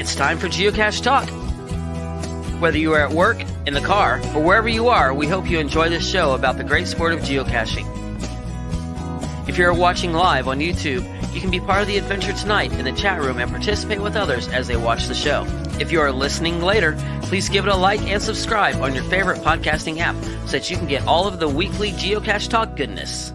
It's time for Geocache Talk. Whether you are at work, in the car, or wherever you are, we hope you enjoy this show about the great sport of geocaching. If you're watching live on YouTube, you can be part of the adventure tonight in the chat room and participate with others as they watch the show. If you are listening later, please give it a like and subscribe on your favorite podcasting app so that you can get all of the weekly Geocache Talk goodness.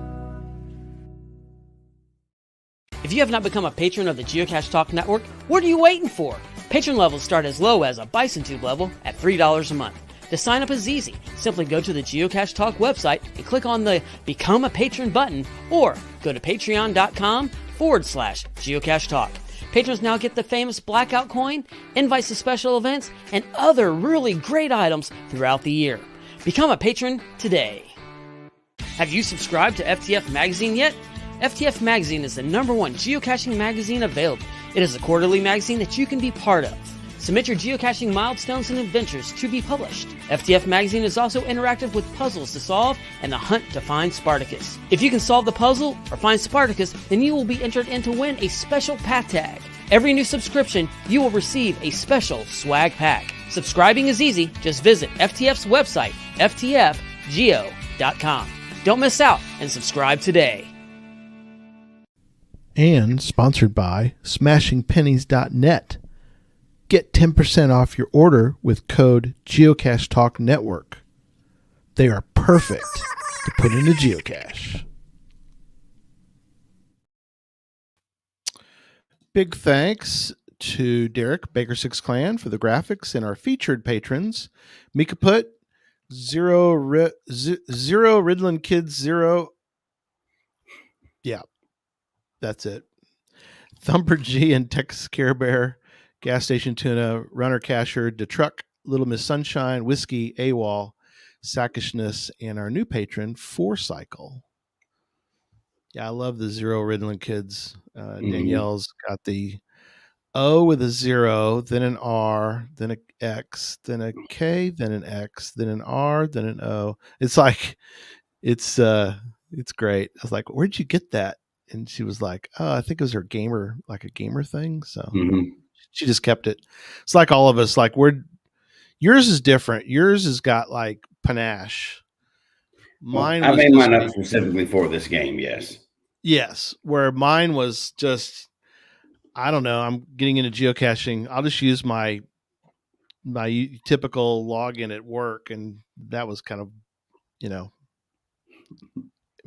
If you have not become a patron of the Geocache Talk Network, what are you waiting for? Patron levels start as low as a Bison Tube level at $3 a month. To sign up is easy. Simply go to the Geocache Talk website and click on the Become a Patron button, or go to patreon.com/Geocache Talk. Patrons now get the famous Blackout coin, invites to special events, and other really great items throughout the year. Become a patron today. Have you subscribed to FTF Magazine yet? FTF Magazine is the #1 geocaching magazine available. It is a quarterly magazine that you can be part of. Submit your geocaching milestones and adventures to be published. FTF Magazine is also interactive with puzzles to solve and the hunt to find Spartacus. If you can solve the puzzle or find Spartacus, then you will be entered in to win a special pack tag. Every new subscription, you will receive a special swag pack. Subscribing is easy. Just visit FTF's website, ftfgeo.com. Don't miss out and subscribe today. And sponsored by smashingpennies.net. Get 10% off your order with code Geocache Talk Network. They are perfect to put in a geocache. Big thanks to Derek, Baker 6 Clan, for the graphics, and our featured patrons, Mika Put, Zero Ridlin Kids 0. Yeah, that's it. Thumper G and Texas Care Bear, Gas Station Tuna, Runner Casher, DeTruck, Little Miss Sunshine, Whiskey, AWOL, Sackishness, and our new patron, Four-Cycle. Yeah, I love the Zero Riddling Kids. Danielle's got the O with a 0, then an R, then an X, then a K, then an X, then an R, then an O. It's like, it's great. I was like, where'd you get that? And she was like, oh, I think it was her gamer, like a gamer thing. So she just kept it. It's like all of us, like yours is different. Yours has got like panache. Mine, I made mine up specifically for this game. Yes. Where mine was just, I don't know. I'm getting into geocaching. I'll just use my typical login at work. And that was kind of,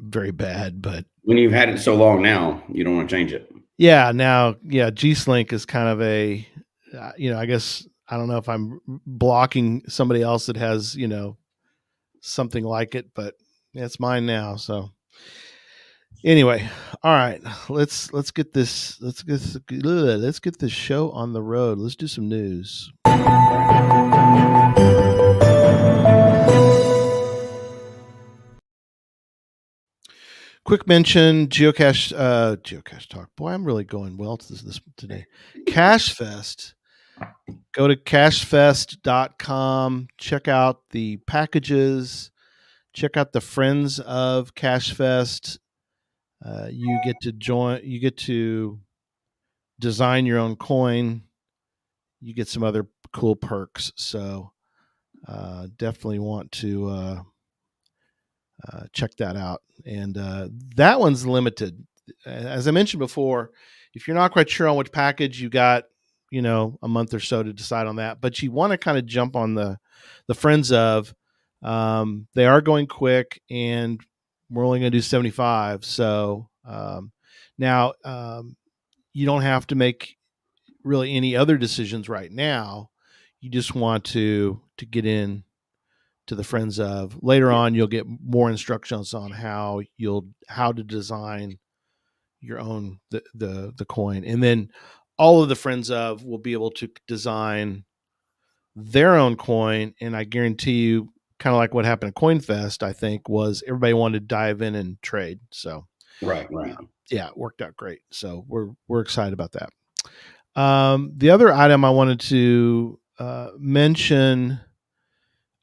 very bad, but when you've had it so long now, you don't want to change it. Yeah. Now, G-Slink is kind of a, I guess, I don't know if I'm blocking somebody else that has, something like it, but it's mine now. So anyway, all right, let's get this show on the road. Let's do some news. Quick mention, Geocache Talk. Boy, I'm really going well to this today. Cache Fest. Go to cachefest.com. Check out the packages. Check out the Friends of Cache Fest. You get to join. You get to design your own coin. You get some other cool perks. So definitely want to check that out. And that one's limited. As I mentioned before, if you're not quite sure on which package you got, a month or so to decide on that. But you want to kind of jump on the Friends of. They are going quick, and we're only going to do 75. So now you don't have to make really any other decisions right now. You just want to get in to the Friends of. Later on, you'll get more instructions on how to design your own the coin, and then all of the Friends of will be able to design their own coin. And I guarantee you, kind of like what happened at CoinFest, I think, was everybody wanted to dive in and trade. So right, yeah, it worked out great. So we're excited about that. The other item I wanted to mention.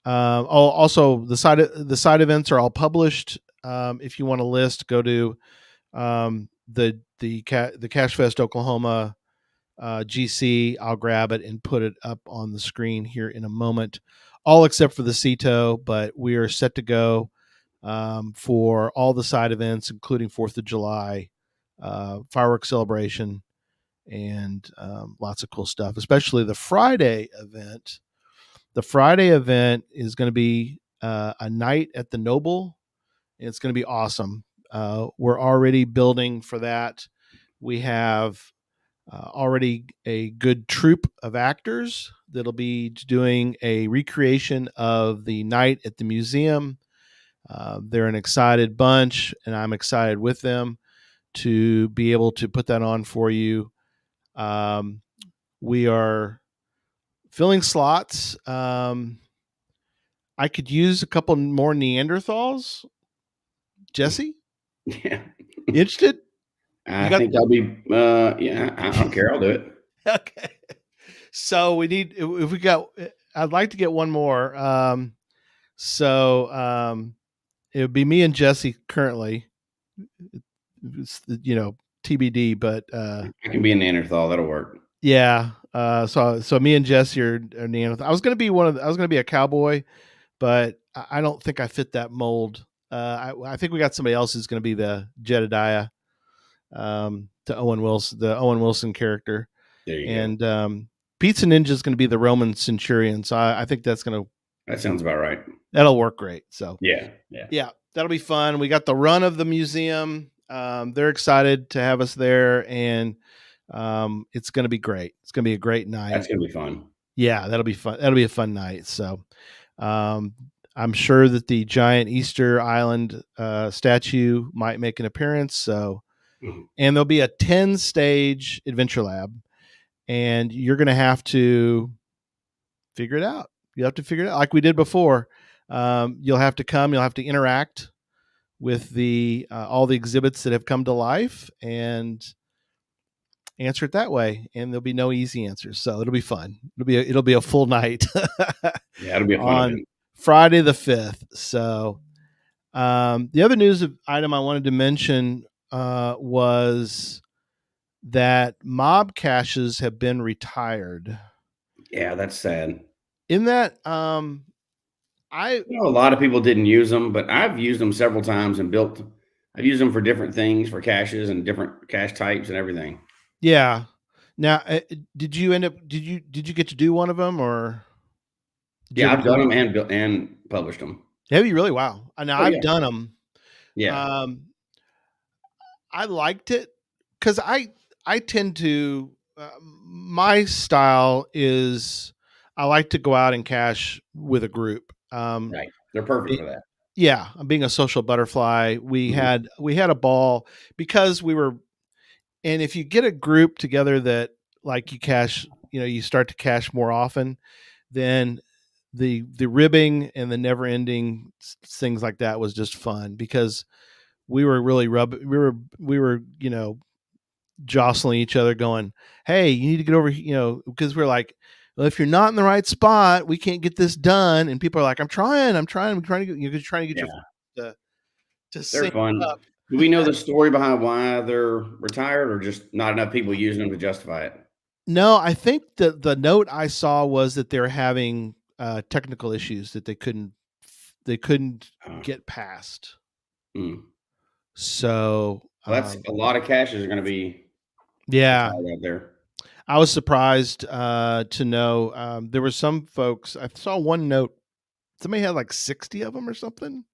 Also the side events are all published. If you want a list, go to the Cache Fest Oklahoma GC, I'll grab it and put it up on the screen here in a moment, all except for the CETO, but we are set to go for all the side events, including 4th of July, fireworks celebration, and lots of cool stuff, especially the Friday event. The Friday event is going to be a night at the Noble. And it's going to be awesome. We're already building for that. We have already a good troupe of actors that'll be doing a recreation of the night at the museum. They're an excited bunch, and I'm excited with them to be able to put that on for you. We are filling slots. I could use a couple more Neanderthals. Jesse, Yeah. interested? I think I'll be, yeah, I don't care. I'll do it. Okay. So we need, if we got, I'd like to get one more. It would be me and Jesse currently. It's, TBD, but I can be a Neanderthal. That'll work. yeah. So me and Jesse are Neanderthal. I was gonna be a cowboy, but I don't think I fit that mold. I think we got somebody else who's gonna be the Jedediah, to Owen Wilson, the Owen Wilson character. There you And go. Pizza Ninja is going to be the Roman centurion. So I think That sounds about right. that'll work great. So Yeah. that'll be fun. We got the run of the museum. They're excited to have us there, and it's going to be great. It's going to be a great night. That's going to be fun. Yeah, that'll be fun. That'll be a fun night. So I'm sure that the giant Easter Island statue might make an appearance. So, and there'll be a 10-stage adventure lab. And you're going to have to figure it out. You have to figure it out like we did before. You'll have to come. You'll have to interact with all the exhibits that have come to life and answer it that way. And there'll be no easy answers, so it'll be fun. It'll be a full night. Yeah, it'll be a fun on event. Friday the 5th. So the other news item I wanted to mention was that mob caches have been retired. Yeah, that's sad. In that, a lot of people didn't use them, but I've used them several times and I've used them for different things, for caches and different cache types and everything. Yeah. Now, did you get to do one of them, or? Yeah, I've done them and published them. Have you really? Wow. Now I've done them. Yeah. I liked it because I tend to, my style is I like to go out and cache with a group. Right. They're perfect for that. Yeah. I'm being a social butterfly. We had a ball because and if you get a group together that like you cache, you start to cache more often, then the ribbing and the never ending things like that was just fun because we were really we were jostling each other going, hey, you need to get over, because we're like, well, if you're not in the right spot, we can't get this done. And people are like, I'm trying to get, you're trying to get your to they're fun. Up. Do we know the story behind why they're retired, or just not enough people using them to justify it? No, I think the note I saw was that they're having technical issues that they couldn't get past. So that's a lot of caches are going to be out there. I was surprised to know there were some folks. I saw one note. Somebody had like 60 of them or something.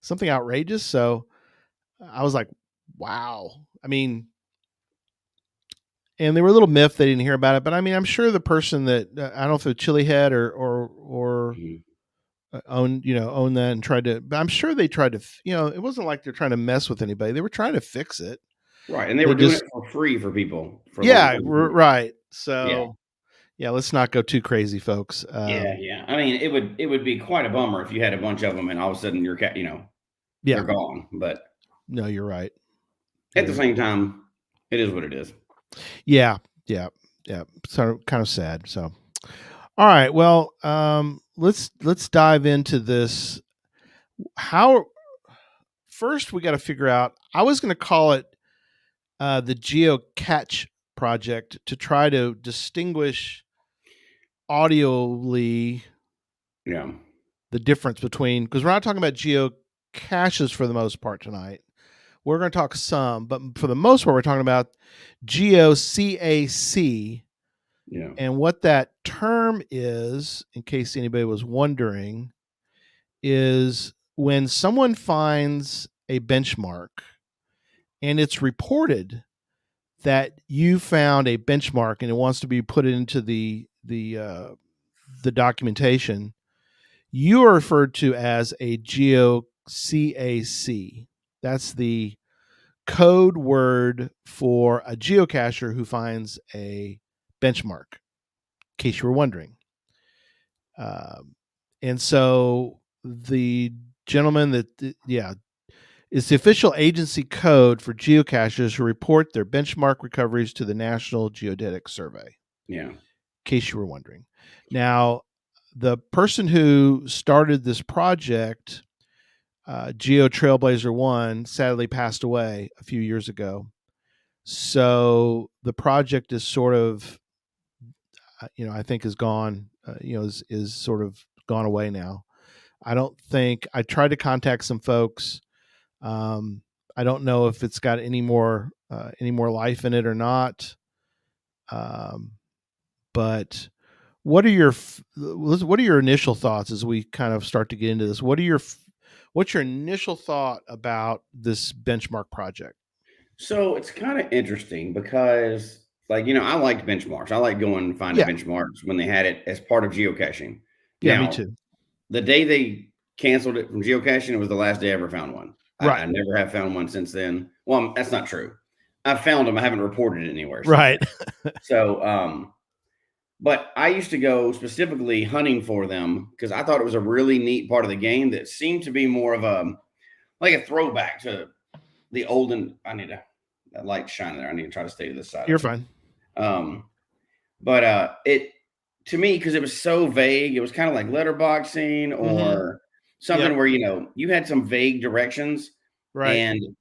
Something outrageous. So I was like, wow. I mean, and they were a little miffed they didn't hear about it. But I mean, I'm sure the person that I don't know if it was Chili Head or own that and tried to. But I'm sure they tried to. It wasn't like they're trying to mess with anybody. They were trying to fix it. Right, and they were doing it for free for people. Right. So, let's not go too crazy, folks. Yeah. I mean, it would be quite a bummer if you had a bunch of them and all of a sudden they're gone. But no, you're right. At the same time, it is what it is. Yeah. So kind of sad. So, all right. Well, let's dive into this. First we got to figure out. I was going to call it the GeoCache project to try to distinguish audioly the difference between, because we're not talking about geocaches for the most part tonight. We're going to talk some, but for the most part, we're talking about GEOCAC. Yeah. And what that term is, in case anybody was wondering, is when someone finds a benchmark and it's reported that you found a benchmark and it wants to be put into the documentation, you are referred to as a GEOCAC. That's the code word for a geocacher who finds a benchmark, in case you were wondering. And so the gentleman it's the official agency code for geocachers who report their benchmark recoveries to the National Geodetic Survey. Yeah. In case you were wondering. Now, the person who started this project, Geo Trailblazer 1, sadly passed away a few years ago. So the project is sort of, I think is gone, is sort of gone away now. I tried to contact some folks. I don't know if it's got any more life in it or not. But what are your initial thoughts as we kind of start to get into this? What's your initial thought about this benchmark project? So it's kind of interesting because, I liked benchmarks. I like going and finding benchmarks when they had it as part of geocaching. Yeah, now, me too. The day they canceled it from geocaching, it was the last day I ever found one. Right. I never have found one since then. Well, that's not true. I've found them. I haven't reported it anywhere. Right. So, but I used to go specifically hunting for them because I thought it was a really neat part of the game that seemed to be more of a throwback to the olden. I need that light shining there. I need to try to stay to this side. You're fine. But it, to me, because it was so vague, it was kind of like letterboxing or something where, you had some vague directions. Right. And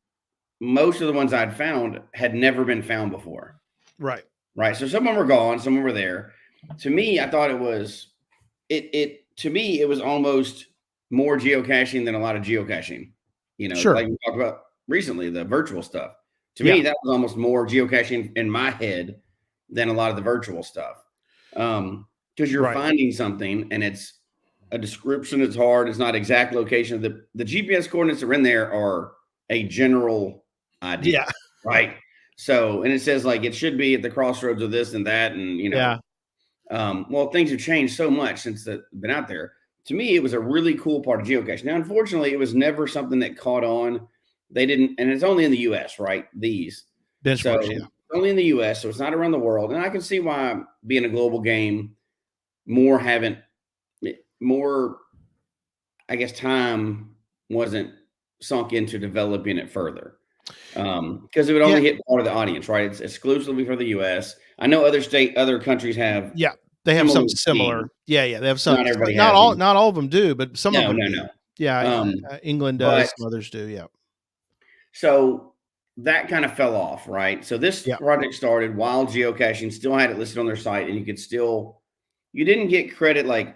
most of the ones I'd found had never been found before. Right. Right. So some of them were gone, some of them were there. To me, I thought it was, to me, it was almost more geocaching than a lot of geocaching. Sure. Like we talked about recently, the virtual stuff. To me, that was almost more geocaching in my head than a lot of the virtual stuff. Because you're finding something and it's a description. It's hard. It's not exact location. The GPS coordinates that are in there are a general idea. Yeah. Right. So, and it says it should be at the crossroads of this and that. And, well, things have changed so much since it's been out there. To me, it was a really cool part of geocaching. Now, unfortunately, it was never something that caught on. They didn't, and it's only in the US, right? These benchmarks, only in the US, so it's not around the world. And I can see why being a global game, more, I guess, time wasn't sunk into developing it further. Because it would only hit part of the audience, right? It's exclusively for the US. I know other countries have. Yeah, they have something similar. Yeah, they have some. Not all of them do, but some of them. No. Yeah, England does. Some others do. Yeah. So that kind of fell off, right? So this project started while geocaching still had it listed on their site, and you didn't get credit like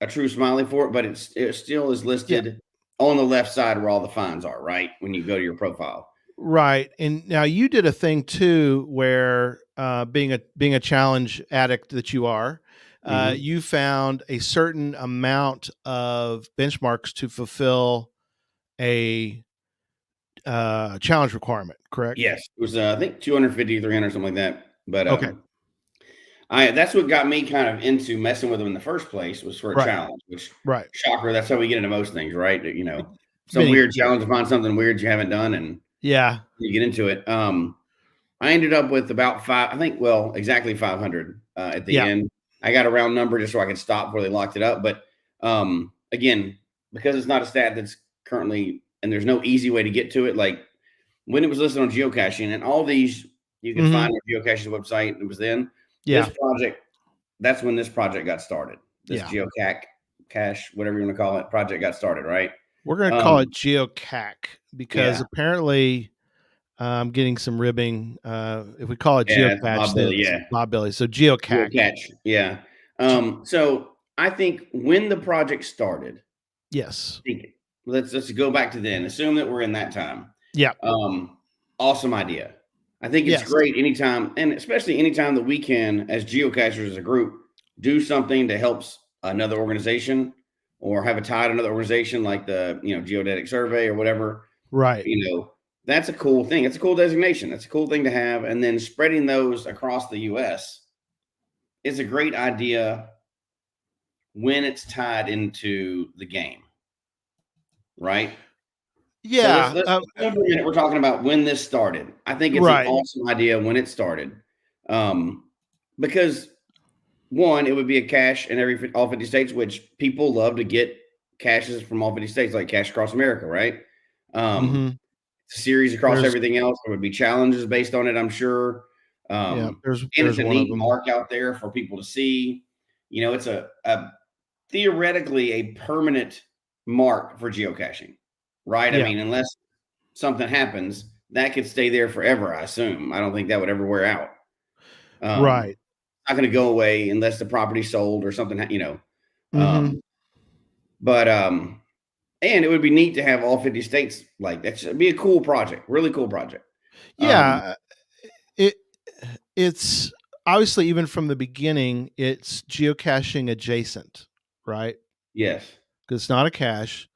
a true smiley for it, but it still is listed on the left side where all the finds are, right? When you go to your profile. Right. And now you did a thing too, where being a challenge addict that you are, you found a certain amount of benchmarks to fulfill a challenge requirement, correct? Yes. It was, I think 250, 300, something like that. But that's what got me kind of into messing with them in the first place, was for a challenge, which shocker. That's how we get into most things, right? Some weird challenge to find something weird you haven't done. And you get into it. I ended up with about exactly 500 at the end. I got a round number just so I could stop before they locked it up. But again, because it's not a stat that's currently, and there's no easy way to get to it. Like when it was listed on geocaching and all these, you can find on geocache's website. It was then this project. That's when this project got started. This GeoCache, whatever you want to call it, project got started. Right. We're going to call it GeoCac because apparently getting some ribbing. If we call it Yeah, geocache, Bob then Billy, it's yeah. Bob Billy. So GeoCac. GeoCache, yeah. So I think when the project started, Yes. let's go back to then. Assume that we're in that time. Yeah. Awesome idea. I think it's Yes. great anytime, and especially anytime that we can, as geocachers as a group, do something that helps another organization or have a tie to another organization, like the Geodetic Survey or whatever. Right. That's a cool thing. It's a cool designation. That's a cool thing to have. And then spreading those across the U.S. is a great idea when it's tied into the game, right? Yeah. So let's for a minute. We're talking about when this started. I think it's an awesome idea when it started, because one, it would be a cache in all 50 states, which people love to get caches from all 50 states, like Cache Across America, right? It's a series across everything else. There would be challenges based on it, I'm sure. And it's a neat mark out there for people to see. It's a theoretically a permanent mark for geocaching, right? Yeah. I mean, unless something happens, that could stay there forever, I assume. I don't think that would ever wear out. Right. Not going to go away unless the property's sold or something, and it would be neat to have all 50 states like that. It'd be a cool project, really cool project. Yeah. It's obviously, even from the beginning, it's geocaching adjacent, right? Yes. Because it's not a cache.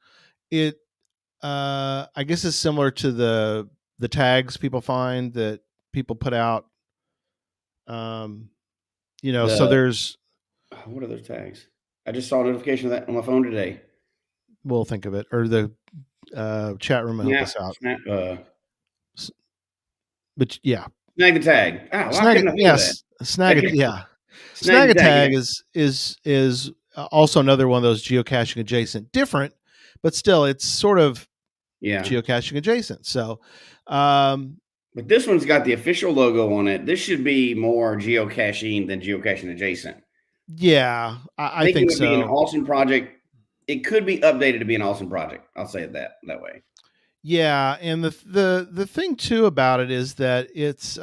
I guess it's similar to the tags people find that people put out. So there's, what are those tags? I just saw a notification of that on my phone today. We'll think of it, or the chat room will help us out. But yeah, snag a tag. Oh, snag a tag is also another one of those geocaching adjacent, different, but still it's sort of geocaching adjacent. So, but this one's got the official logo on it. This should be more geocaching than geocaching adjacent. Yeah, I think it would be an awesome project. It could be updated to be an awesome project. I'll say it that way. Yeah, and the thing too about it is that it's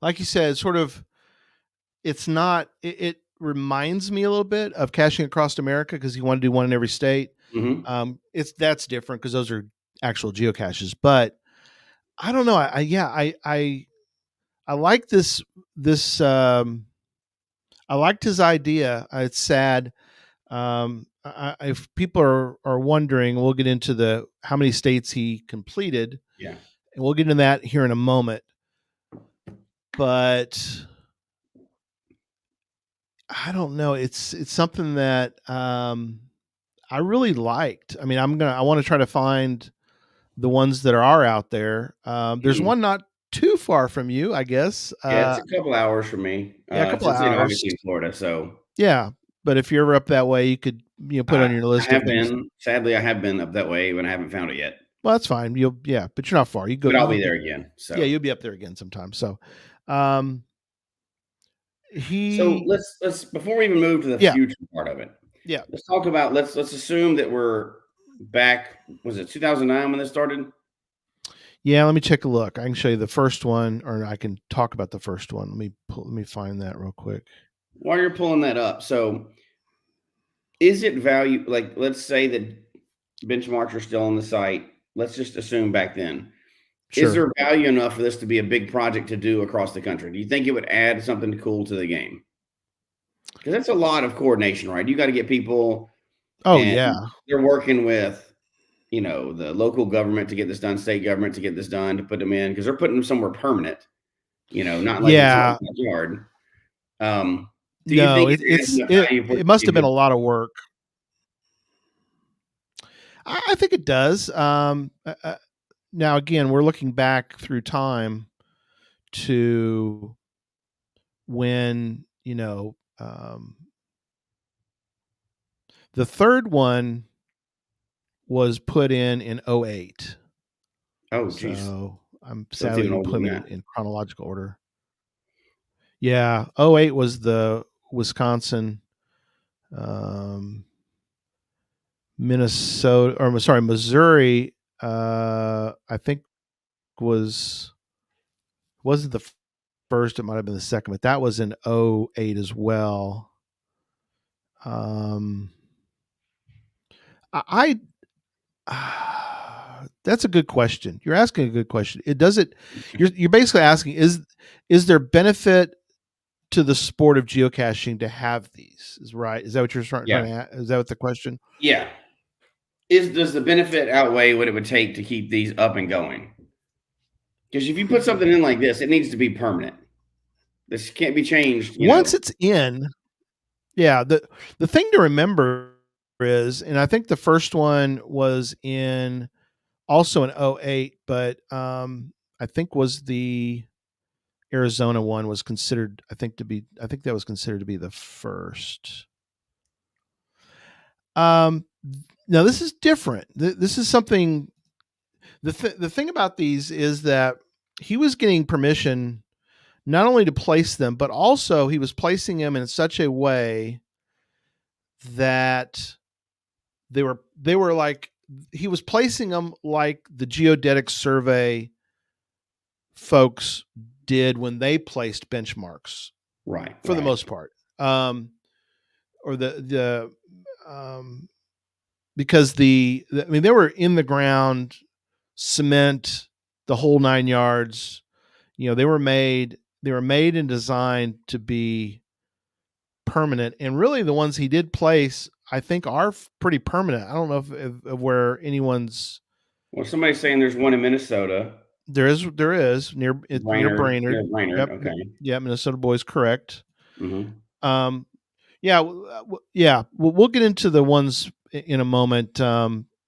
like you said, sort of, it's not. It reminds me a little bit of Caching Across America, because you want to do one in every state. Mm-hmm. That's different because those are actual geocaches. But I don't know. I like this. I liked his idea. It's sad. If people are wondering, we'll get into how many states he completed. Yeah, and we'll get into that here in a moment. But I don't know. It's something that I really liked. I mean, I want to try to find the ones that are out there. There's one not too far from you, I guess. Yeah, it's a couple hours from me. Yeah, a couple hours. It's in Florida, so yeah. But if you're ever up that way, you could put on your list. I have been. Sadly, I have been up that way, and I haven't found it yet. Well, that's fine. But you're not far. You go. But I'll be there again. So yeah, you'll be up there again sometime. So, so let's before we even move to the future part of it. Yeah. Let's talk about. Let's assume that we're back. Was it 2009 when this started? Yeah, let me take a look. I can show you the first one, or I can talk about the first one. Let me find that real quick. While you're pulling that up, so is it value? Like, let's say that benchmarks are still on the site. Let's just assume back then. Sure. Is there value enough for this to be a big project to do across the country? Do you think it would add something cool to the game? Because that's a lot of coordination, right? You got to get people. Oh, yeah. They're working with, the local government to get this done, state government to get this done, to put them in, because they're putting them somewhere permanent, not like it's in the yard. Do you think it must have been a lot of work. I think it does. Now, again, we're looking back through time to when, the third one was put in 2008. Oh, geez. So I'm sadly putting it in chronological order. Yeah, 2008 was the Wisconsin Minnesota, or sorry, Missouri, I think wasn't the first. It might have been the second, but that was in 2008 as well. I that's a good question. You're asking a good question. You're basically asking, is there benefit to the sport of geocaching to have these? Is right? Is that what you're trying to? Is that what the question? Yeah. Does the benefit outweigh what it would take to keep these up and going? Because if you put something in like this, it needs to be permanent. This can't be changed. Once it's in, yeah. The thing to remember is, and I think the first one was also in 2008, but I think was the Arizona one was considered, I think that was considered to be the first. Now this is different. This is something. The thing about these is that he was getting permission not only to place them, but also he was placing them in such a way that they were like, he was placing them like the geodetic survey folks did when they placed benchmarks, right? For the most part, because they were in the ground, cement, the whole 9 yards. They were made and designed to be permanent, and really the ones he did place, I think, are pretty permanent. I don't know if where anyone's. Well, somebody's saying there's one in Minnesota. There is near Brainerd. Near Brainerd. Yep. Okay. Yeah, Minnesota boys, correct. Mm-hmm. Yeah. We'll get into the ones in a moment,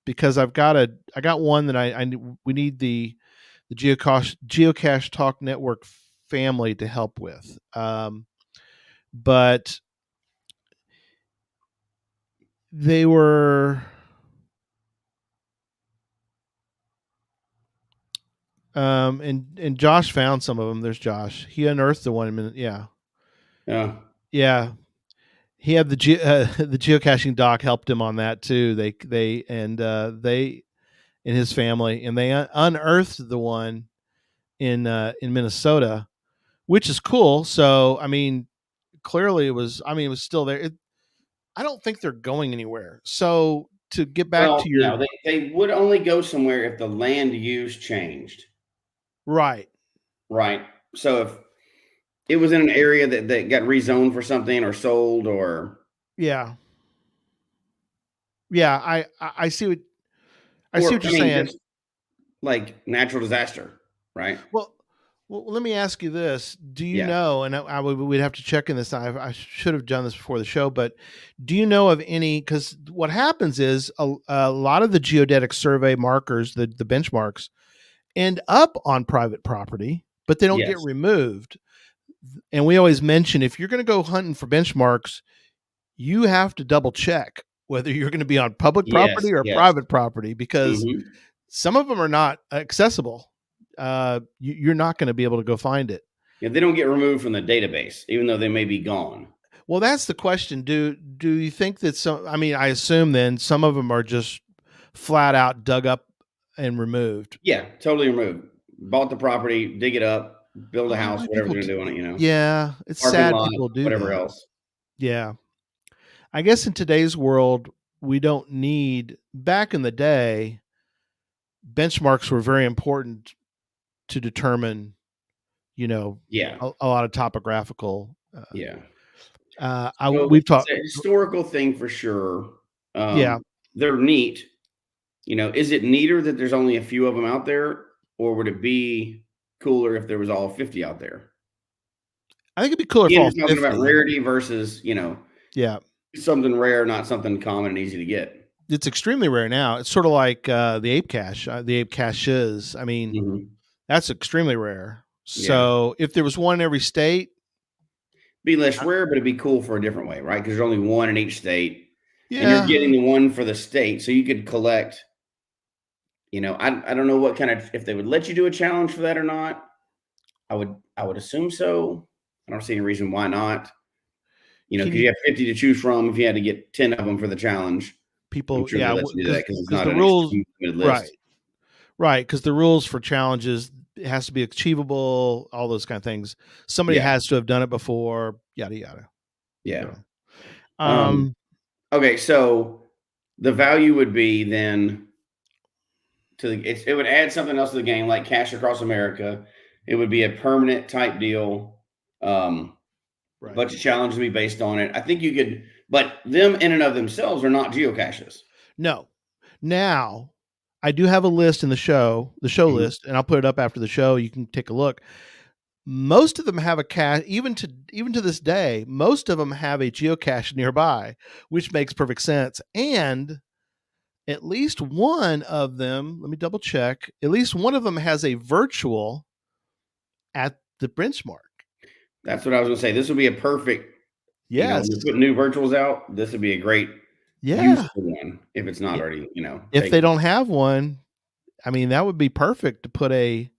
because I got one that we need the Geocache Talk Network family to help with. But they were. And Josh found some of them. There's Josh. He unearthed the one. Yeah. He had the geocaching doc helped him on that too. They and his family, and they unearthed the one in Minnesota, which is cool. So clearly it was still there. I don't think they're going anywhere. So to get back to your, they would only go somewhere if the land use changed. Right. So if it was in an area that got rezoned for something or sold or. Yeah. I see what you're saying. Like natural disaster, right? Well, let me ask you this. Do you know, and we'd have to check in this. I should have done this before the show, but do you know of any, because what happens is a lot of the geodetic survey markers, the benchmarks, end up on private property, but they don't get removed. And we always mention, if you're going to go hunting for benchmarks, you have to double check whether you're going to be on public property or private property, because some of them are not accessible. You're not going to be able to go find it. Yeah, they don't get removed from the database, even though they may be gone. Well, that's the question. Do you think that I assume then some of them are just flat out dug up and removed? Yeah, totally removed. Bought the property, dig it up, build a house, whatever they're going to do on it, Yeah, it's sad people do whatever else. Yeah. I guess in today's world, we don't need, back in the day, benchmarks were very important to determine, a lot of topographical. We've talked. It's a historical thing for sure. They're neat. Is it neater that there's only a few of them out there, or would it be cooler if there was all 50 out there? I think it'd be cooler if all 50. Talking about rarity versus, something rare, not something common and easy to get. It's extremely rare now. It's sort of like the ape cache, the ape caches. That's extremely rare. So if there was one in every state, be less rare, but it'd be cool for a different way, right? Because there's only one in each state, and you're getting the one for the state, so you could collect. I don't know what kind of, if they would let you do a challenge for that or not. I would assume so. I don't see any reason why not. Because you have 50 to choose from if you had to get 10 of them for the challenge. people, I'm sure they let you do that because it's not the an rules, list. right, because the rules for challenges, it has to be achievable, all those kind of things. Somebody has to have done it before, yada yada. Yeah. So, okay, so the value would be then it would add something else to the game, like Cash Across America. It would be a permanent type deal. A bunch of challenges would be based on it. I think you could, but them in and of themselves are not geocaches. No. Now, I do have a list in the show list, and I'll put it up after the show. You can take a look. Most of them have a cache, even to this day. Most of them have a geocache nearby, which makes perfect sense. And at least one of them, let me double check. At least one of them has a virtual at the benchmark. That's what I was going to say. This would be a perfect. Yes. When you put new virtuals out, this would be a great use for one if it's not already, If they don't have one, I mean, that would be perfect to put a.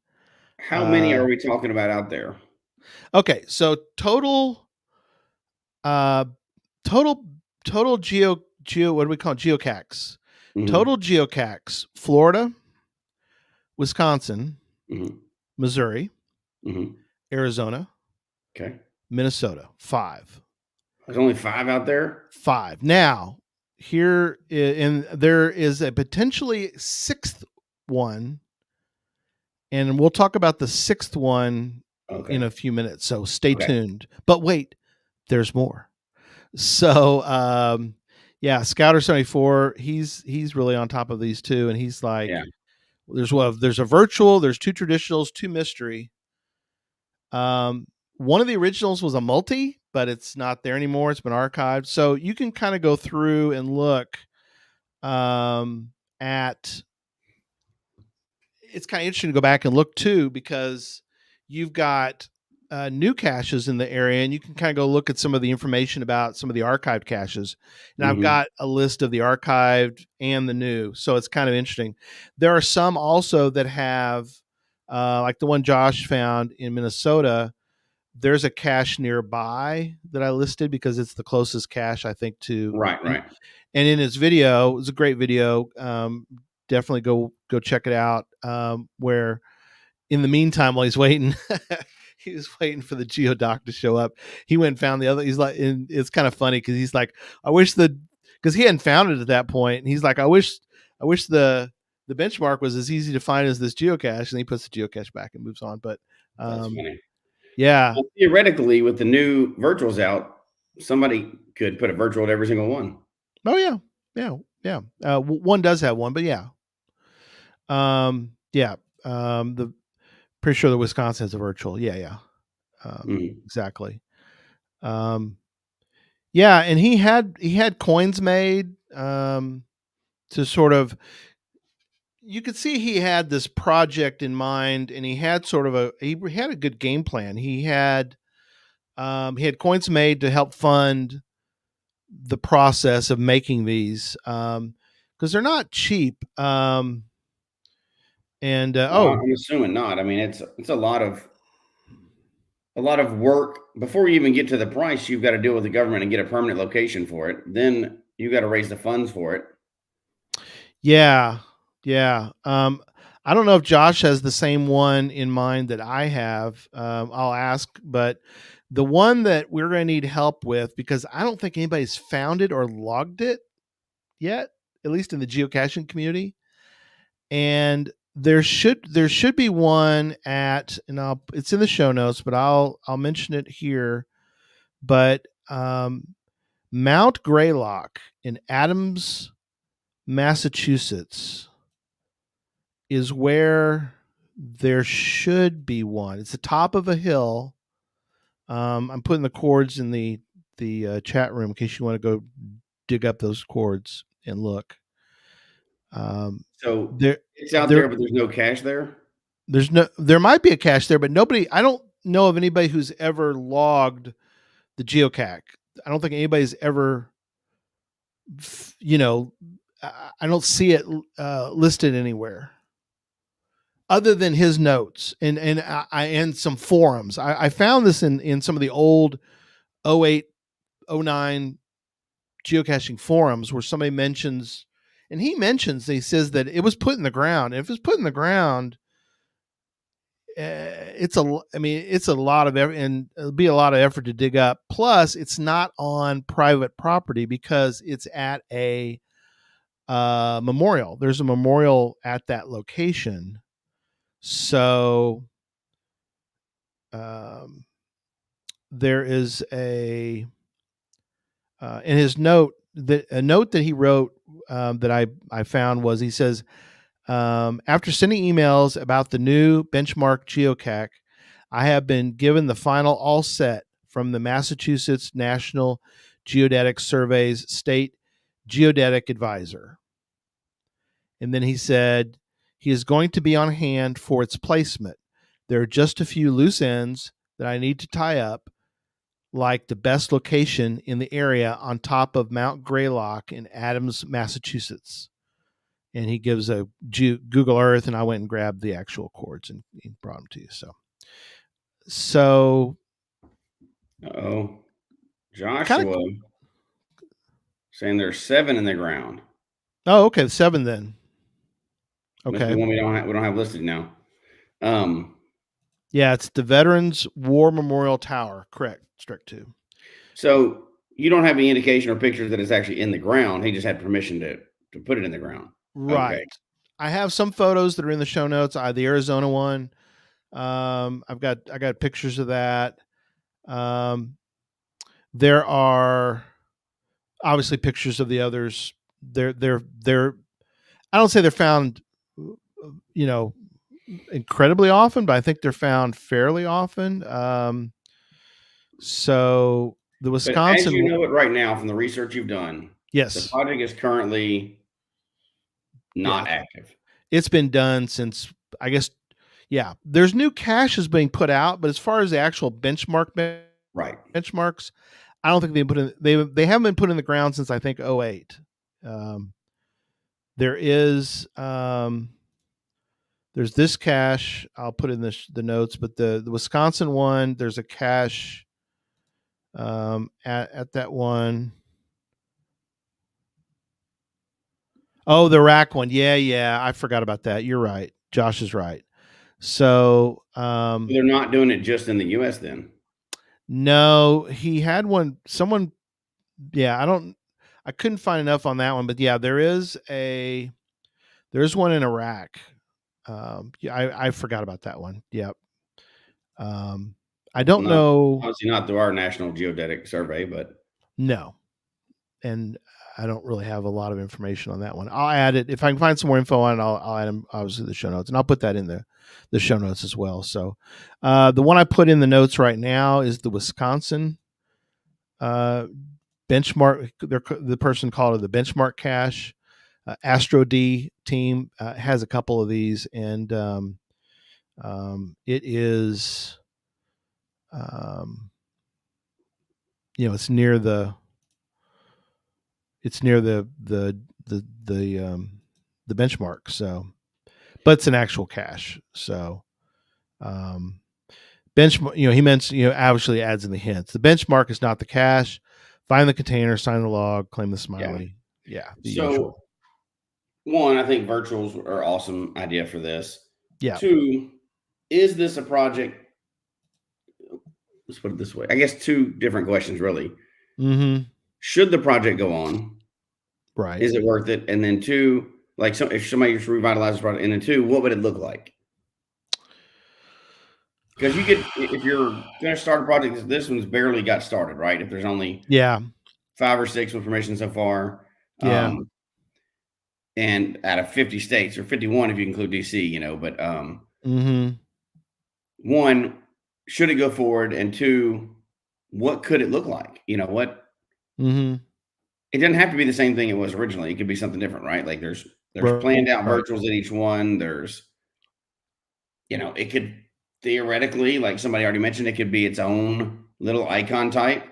How many are we talking about out there? Okay, so total geo what do we call it? GeoCacs. Total GeoCacs: Florida, Wisconsin, Missouri, Arizona, Minnesota. 5. There's only 5 out there? 5. Now, there is a potentially 6th one, and we'll talk about the 6th one in a few minutes, so stay tuned. But wait, there's more. So, Scouter 74, he's really on top of these two, and he's like, there's a virtual, there's 2 traditionals, 2 mystery. One of the originals was a multi, but it's not there anymore. It's been archived. So you can kind of go through and look at. It's kind of interesting to go back and look too, because you've got new caches in the area, and you can kind of go look at some of the information about some of the archived caches. And I've got a list of the archived and the new, so it's kind of interesting. There are some also that have, like the one Josh found in Minnesota. There's a cache nearby that I listed because it's the closest cache, I think, to right. And in his video, it was a great video. Definitely go check it out. Where in the meantime, while he's waiting, he was waiting for the GeoDoc to show up. He went and found the other. He's like, and it's kind of funny because he's like, because he hadn't found it at that point, and he's like, I wish the benchmark was as easy to find as this geocache, and he puts the geocache back and moves on. But that's funny. Yeah. Well, theoretically, with the new virtuals out, somebody could put a virtual at every single one. Oh yeah. One does have one, but yeah. The pretty sure the Wisconsin has a virtual. Yeah. Exactly. And he had coins made to sort of. You could see he had this project in mind, and he had he had a good game plan. He had coins made to help fund the process of making these, because they're not cheap. I'm assuming not. I mean, it's a lot of work before you even get to the price. You've got to deal with the government and get a permanent location for it. Then you got to raise the funds for it. Yeah. I don't know if Josh has the same one in mind that I have. I'll ask, but the one that we're going to need help with, because I don't think anybody's found it or logged it yet, at least in the geocaching community. And there should be one it's in the show notes, but I'll mention it here. But Mount Greylock in Adams, Massachusetts is where there should be one. It's the top of a hill. I'm putting the chords in the chat room in case you want to go dig up those chords and look. So it's out there, but there's no cache there. There might be a cache there, but I don't know of anybody who's ever logged the GeoCache. I don't think anybody's ever, I don't see it listed anywhere other than his notes and some forums. I found this in some of the old 08, 09 geocaching forums where somebody mentions, and he says that it was put in the ground. And if it's put in the ground, it's a lot of effort, and it'll be a lot of effort to dig up. Plus, it's not on private property because it's at a memorial. There's a memorial at that location. So there is in his note, a note that he wrote that I found was, he says, after sending emails about the new benchmark GeoCache, I have been given the final all set from the Massachusetts National Geodetic Survey's state geodetic advisor. And then he said he is going to be on hand for its placement. There are just a few loose ends that I need to tie up, like the best location in the area on top of Mount Greylock in Adams, Massachusetts. And he gives a Google Earth, and I went and grabbed the actual chords and brought them to you. So Joshua saying there's 7 in the ground. Oh, okay, 7 then. Okay, that's the one we don't have listed now. Yeah, it's the Veterans War Memorial Tower. Correct, Strict 2. So you don't have any indication or pictures that it's actually in the ground. He just had permission to put it in the ground. Right. Okay. I have some photos that are in the show notes. The Arizona one. I got pictures of that. There are obviously pictures of the others. They're I don't say they're found, incredibly often, but I think they're found fairly often. So the Wisconsin, but as you know it right now from the research you've done, yes, the project is currently not active. It's been done since, I guess, there's new caches being put out, but as far as the actual benchmarks, I don't think they've put in. They haven't been put in the ground since, I think, 2008. There is there's this cache. I'll put in the notes, but the Wisconsin one, there's a cache at that one. Oh, the rack one. Yeah. I forgot about that. You're right. Josh is right. So they're not doing it just in the U.S. then? No, he had one. Someone, I couldn't find enough on that one, but there's one in Iraq. I forgot about that one. Yep. I don't know. Obviously not through our National Geodetic Survey, but no. And I don't really have a lot of information on that one. I'll add it if I can find some more info on it. I'll add them obviously the show notes, and I'll put that in the show notes as well. So the one I put in the notes right now is the Wisconsin benchmark. The person called it the benchmark cache. Astro D team has a couple of these, and it is, it's near the benchmark. So, but it's an actual cache. So, benchmark. He mentioned. Obviously adds in the hints. The benchmark is not the cache. Find the container, sign the log, claim the smiley. Yeah. So, usual. One, I think virtuals are an awesome idea for this. Yeah. 2, is this a project? Let's put it this way. I guess 2 different questions, really. Mm-hmm. Should the project go on? Right. Is it worth it? And then 2, if somebody just revitalizes the project, and then 2, what would it look like? Because if you're going to start a project, this one's barely got started, right? If there's only 5 or 6 with permission so far. Yeah. And out of 50 states, or 51 if you include DC, but mm-hmm. 1, should it go forward? And 2, what could it look like? What? Mm-hmm. It doesn't have to be the same thing it was originally. It could be something different, right? Like there's planned out virtuals at each one. There's, it could theoretically, like somebody already mentioned, it could be its own little icon type.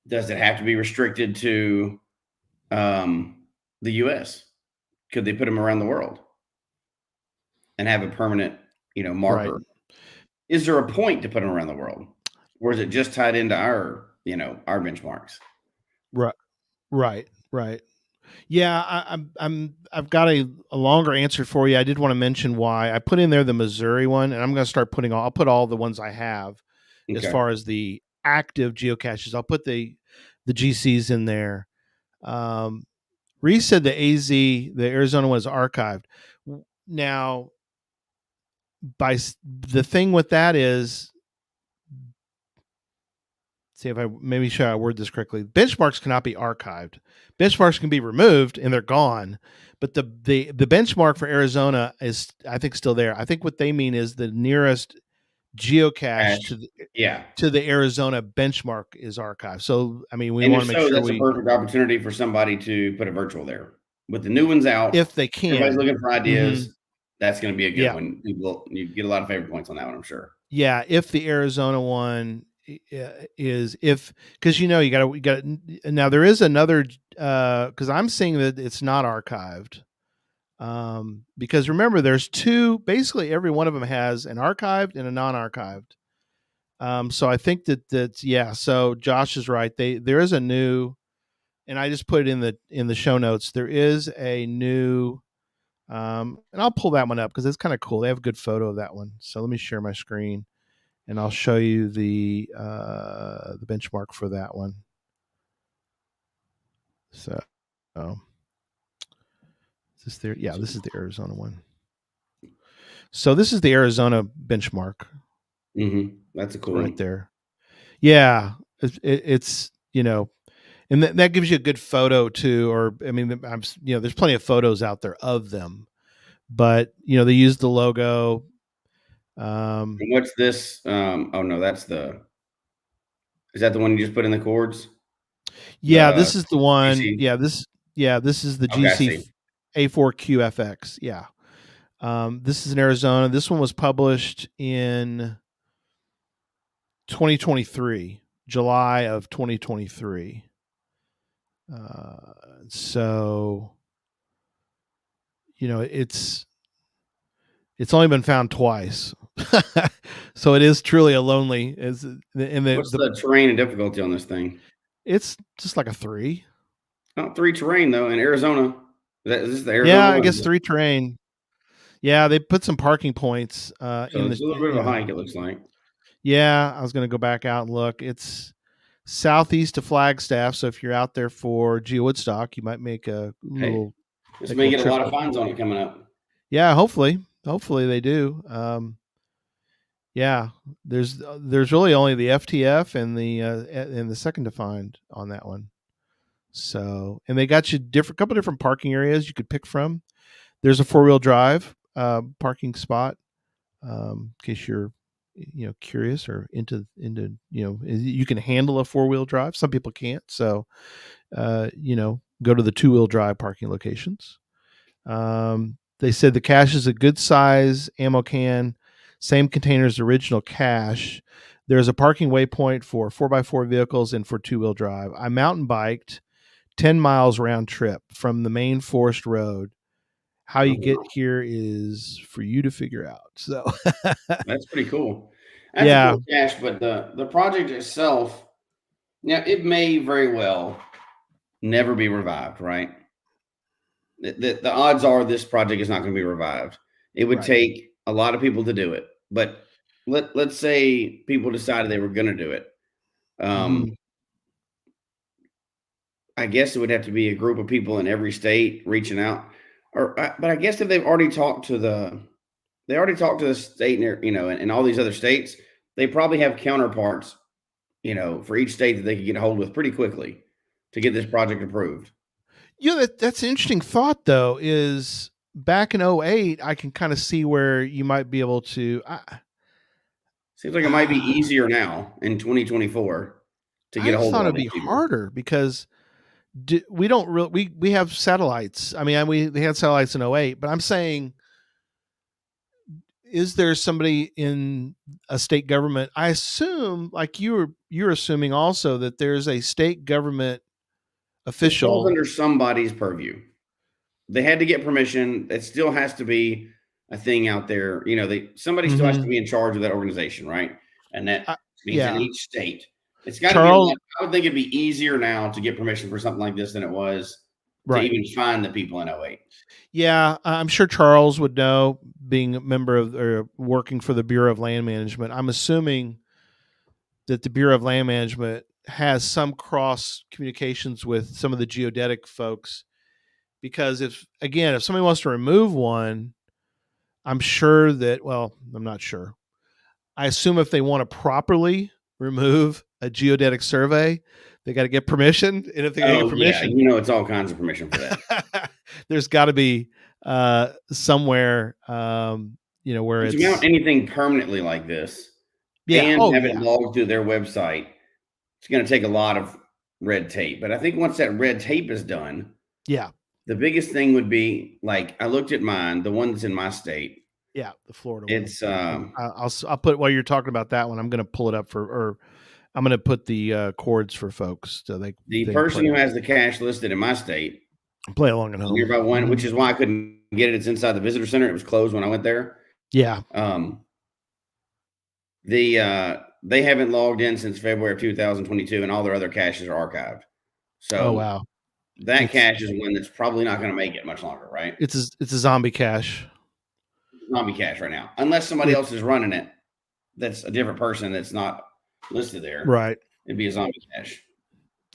Does it have to be restricted to the U.S.? Could they put them around the world and have a permanent, marker? Right. Is there a point to put them around the world, or is it just tied into our benchmarks? Right. Right. Yeah, I've got a longer answer for you. I did want to mention why I put in there the Missouri one, and I'm going to start I'll put all the ones I have as Okay. far as the active geocaches. I'll put the GCs in there. Reese said the the Arizona one is archived. Now, the thing with that is, see if I maybe should I word this correctly. Benchmarks cannot be archived. Benchmarks can be removed and they're gone, but the benchmark for Arizona is, I think, still there. I think what they mean is the nearest geocache to the Arizona benchmark is archived. So I mean, we want to make sure that's a perfect opportunity for somebody to put a virtual there with the new ones out. If they can, everybody's looking for ideas. Mm-hmm. That's going to be a good one. You get a lot of favorite points on that one, I'm sure. Yeah, if the Arizona one is, because you got now there is another, because I'm seeing that it's not archived, because remember there's two, basically every one of them has an archived and a non-archived. So I think that's yeah. So Josh is right. There is a new, and I just put it in the show notes. There is a new, and I'll pull that one up because it's kind of cool. They have a good photo of that one. So let me share my screen, and I'll show you the benchmark for that one. So, is this there? Yeah, this is the Arizona one. So this is the Arizona benchmark. Mm-hmm. That's a cool right one. There. Yeah, it's and that gives you a good photo too. Or I mean, there's plenty of photos out there of them, but they use the logo. And what's this? Oh no, is that the one you just put in the cords? Yeah, this is the one. GC? This is the GC A4QFX. Yeah. This is in Arizona. This one was published in 2023, July of 2023. So, it's only been found twice. So it is truly a lonely. What's the terrain and difficulty on this thing? It's just like a 3. Oh, 3 terrain though in Arizona. Is this the Arizona? Yeah, I guess 3 terrain. Yeah, they put some parking points. So it's a little bit of a hike, it looks like. Yeah, I was going to go back out and look. It's southeast of Flagstaff, so if you're out there for Geo Woodstock, you might make a little. This may get a lot of finds on it coming up. Yeah, hopefully they do. Yeah, there's really only the FTF and the second to find on that one. So, and they got you couple different parking areas you could pick from. There's a 4-wheel drive parking spot, in case you're curious or into you can handle a 4-wheel drive. Some people can't, so go to the 2-wheel drive parking locations. They said the cache is a good size ammo can, same container as the original cache. There's a parking waypoint for 4x4 vehicles and for 2-wheel drive. I mountain biked 10 miles round trip from the main forest road. How you get here is for you to figure out. So that's pretty cool. That's a cool cache, but the project itself, now it may very well never be revived, right? The odds are this project is not going to be revived. It would take a lot of people to do it, but let's say people decided they were going to do it. I guess it would have to be a group of people in every state reaching out, but I guess if they've already talked to the state, and all these other states, they probably have counterparts, for each state that they could get a hold with pretty quickly to get this project approved. Yeah, that's an interesting thought, though, is back in 2008, I can kind of see where you might be able to. Seems like it might be easier now in 2024 to get a hold of it. I thought it'd be harder because we don't really, we have satellites. I mean, we had satellites in 2008, but I'm saying, is there somebody in a state government? I assume, like you're assuming also, that there's a state government official. It falls under somebody's purview. They had to get permission. It still has to be a thing out there. Somebody still has to be in charge of that organization, right? And that means in each state. It's got to be. I would think it'd be easier now to get permission for something like this than it was to even find the people in 08. Yeah, I'm sure Charles would know, being a member of or working for the Bureau of Land Management. I'm assuming that the Bureau of Land Management has some cross communications with some of the geodetic folks, because if somebody wants to remove one, I'm sure that, well, I'm not sure. I assume if they want to properly remove a geodetic survey, they got to get permission. And if they get permission, it's all kinds of permission for that. There's got to be somewhere, where to mount anything permanently like this, and have it logged through their website. It's going to take a lot of red tape. But I think once that red tape is done, the biggest thing would be, like, I looked at mine, the one that's in my state. Yeah, the Florida one. It's I'll put, while you're talking about that one, I'm going to pull it up or I'm going to put the chords for folks so they. The person who has the cache listed in my state, play along at home. Nearby one, which is why I couldn't get it. It's inside the visitor center. It was closed when I went there. Yeah. They haven't logged in since February of 2022, and all their other caches are archived. So, wow, that cache is one that's probably not going to make it much longer, right? It's a zombie cache. Zombie cache right now, unless somebody else is running it. That's a different person that's not listed there. Right. It'd be a zombie cache.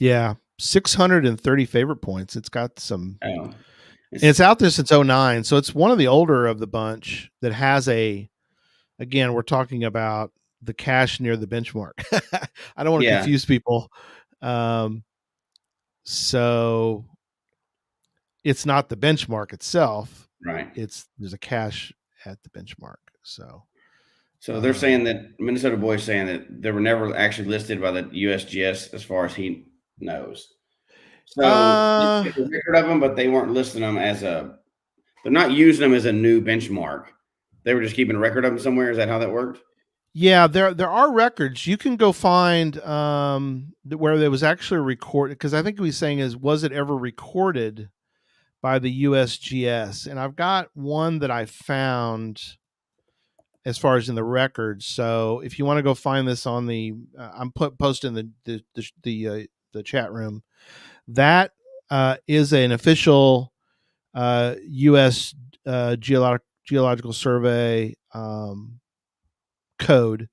Yeah, 630 favorite points. It's got some. Oh. It's out there since 09, so it's one of the older of the bunch that has a. Again, we're talking about the cache near the benchmark. I don't want to confuse people. So it's not the benchmark itself. Right. There's a cache at the benchmark. So they're saying that Minnesota Boy's saying that they were never actually listed by the USGS as far as he knows. So they took a record of them, but they weren't listing them they're not using them as a new benchmark. They were just keeping a record of them somewhere. Is that how that worked? Yeah, there are records. You can go find where there was actually recorded, because I think what he's saying was it ever recorded by the USGS? And I've got one that I found as far as in the records. So if you want to go find this on the, I'm posting the chat room. That is an official U.S. Geological Survey code,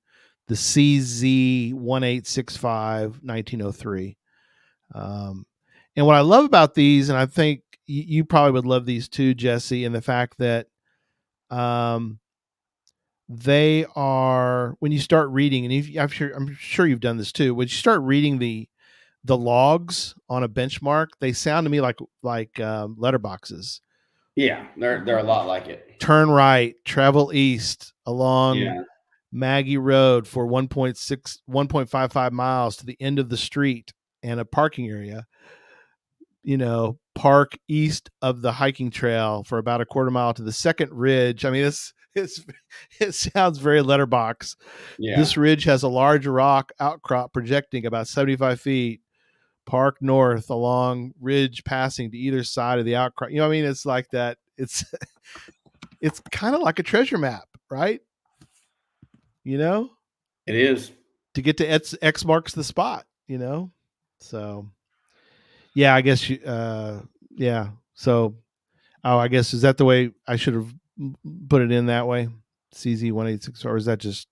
the CZ1865-1903. And what I love about these, and I think you probably would love these too, Jesse, and the fact that they are, when you start reading, and I'm sure you've done this too, when you start reading the logs on a benchmark, they sound to me like letterboxes. Yeah, they're a lot like it. Turn right, travel east along Maggie Road for 1.55 miles to the end of the street and a parking area. Park east of the hiking trail for about a quarter mile to the second ridge. I mean, it sounds very letterbox. Yeah. This ridge has a large rock outcrop projecting about 75 feet. Park north along ridge passing to either side of the outcrop. I mean, it's like that. It's kind of like a treasure map, right? It is. To get to X marks the spot, So, yeah, I guess So, I guess, is that the way I should have put it in that way? CZ186, or is that just,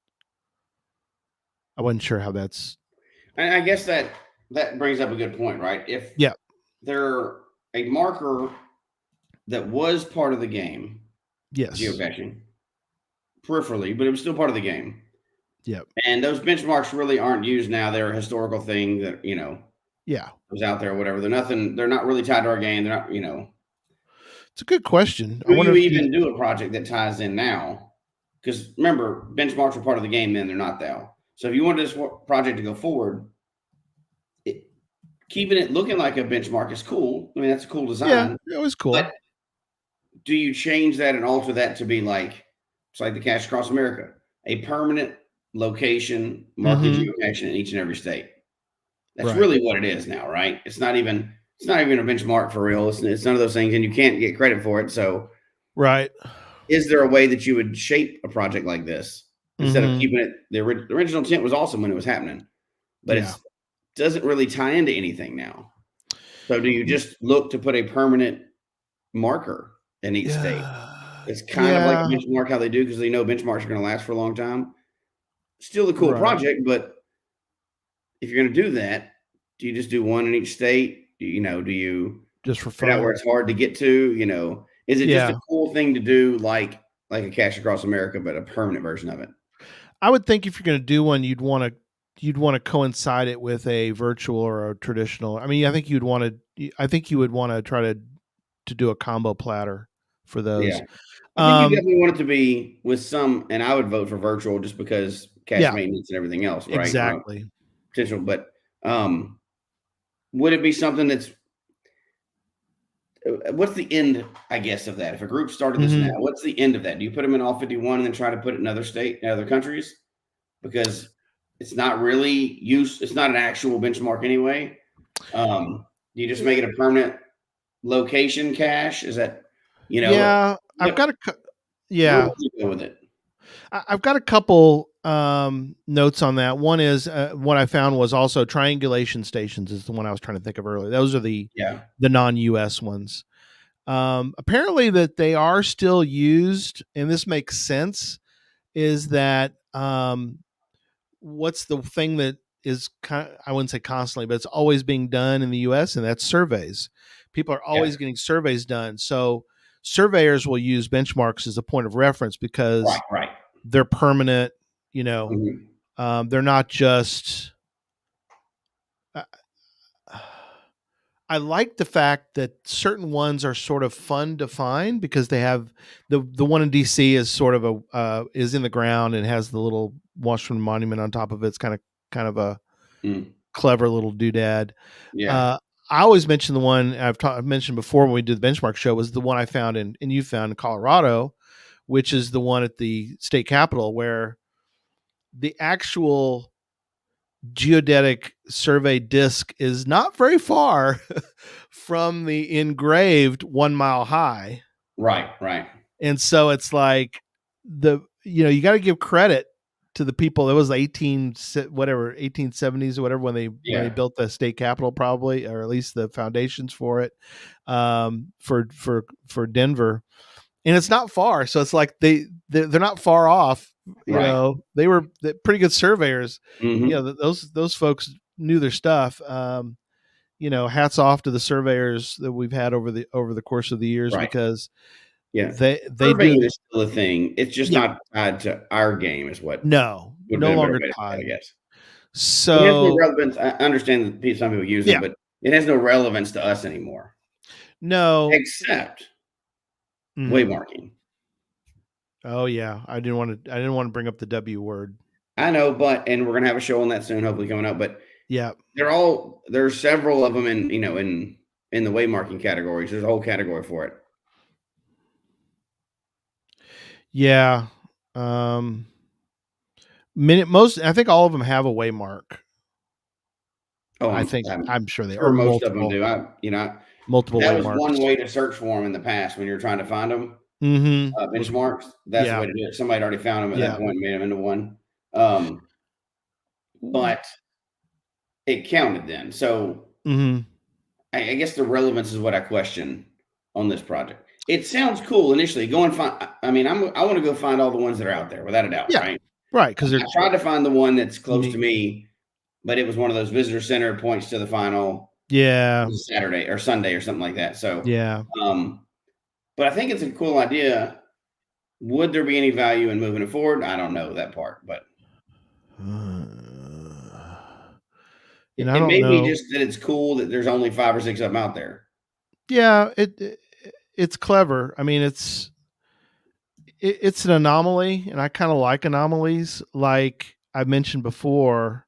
I wasn't sure how that's. And I guess that brings up a good point, right? If they're a marker that was part of the game, geocaching, peripherally, but it was still part of the game. Yep. And those benchmarks really aren't used now. They're a historical thing that, was out there or whatever. They're not really tied to our game. They're not, It's a good question. Do you even do a project that ties in now? Because remember, benchmarks are part of the game then, they're not now. So if you want this project to go forward, keeping it looking like a benchmark is cool. I mean, that's a cool design. Yeah, it was cool. But do you change that and alter that to be like, it's like the Cache Across America, a permanent location, market geocaching in each and every state? That's really what it is now, right? It's not even a benchmark for real. It's none of those things, and you can't get credit for it. So, is there a way that you would shape a project like this instead of keeping it? The original intent was awesome when it was happening, but doesn't really tie into anything now. So do you just look to put a permanent marker in each state? It's kind of like a benchmark how they do, because they know benchmarks are going to last for a long time. Still a cool project, but if you're going to do that, do you just do one in each state? Do you just for figure out fun where it's hard to get to? Is it just a cool thing to do, like a Cache Across America, but a permanent version of it? I would think if you're going to do one, you'd want to coincide it with a virtual or a traditional. I mean, I think you would want to try to do a combo platter for those. Yeah. I think you definitely want it to be with some, and I would vote for virtual just because cache maintenance and everything else, right? Exactly. Potential, but would it be something that's what's the end, I guess, of that? If a group started this now, what's the end of that? Do you put them in all 51 and then try to put it in other countries? Because it's not really it's not an actual benchmark anyway. Do you just make it a permanent location cache? Is that, I've got where would you go with it? I've got a couple notes on that. One is what I found was also triangulation stations is the one I was trying to think of earlier. Those are the non-US ones. Apparently that they are still used, and this makes sense, is that what's the thing that is I wouldn't say constantly, but it's always being done in the US, and that's surveys. People are always getting surveys done. So surveyors will use benchmarks as a point of reference because they're permanent, they're not just I like the fact that certain ones are sort of fun to find because they have the one in DC is sort of is in the ground and has the little Washington Monument on top of it. It's kind of a clever little doodad. Yeah. I always mention the one I've mentioned before when we did the benchmark show was the one I found and you found in Colorado, which is the one at the state capitol where the actual geodetic survey disc is not very far from the engraved 1 mile high. Right. And so it's like you got to give credit to the people. It was 1870s or whatever when they built the state capitol, probably, or at least the foundations for it, for Denver. And it's not far, so it's like they're not far off. They were pretty good surveyors. Those folks knew their stuff. Hats off to the surveyors that we've had over the course of the years because they surveying do is still a thing. It's just not tied to our game, is what. No longer tied, I guess. So it has no relevance. I understand that some people use it, but it has no relevance to us anymore. No, except waymarking. Oh yeah, I didn't want to bring up the W word. I know, and we're gonna have a show on that soon, hopefully coming up. But there's several of them in the waymarking categories. There's a whole category for it. Yeah, I think all of them have a waymark. Oh, I'm sure they are. Most of them do. Multiple. That waymarks. was one way to search for them in the past when you're trying to find them. Benchmarks. That's the way to do it. Somebody already found them at that point and made them into one. But it counted then. So I guess the relevance is what I question on this project. It sounds cool initially. Go and find. I mean, I want to go find all the ones that are out there without a doubt. Right. Because I tried to find the one that's close to me, but it was one of those visitor center points to the final. Yeah. Saturday or Sunday or something like that. So but I think it's a cool idea. Would there be any value in moving it forward? I don't know that part, but it may be just that it's cool that there's only 5 or 6 of them out there. Yeah, it's clever. I mean, it's an anomaly, and I kind of like anomalies. Like I mentioned before,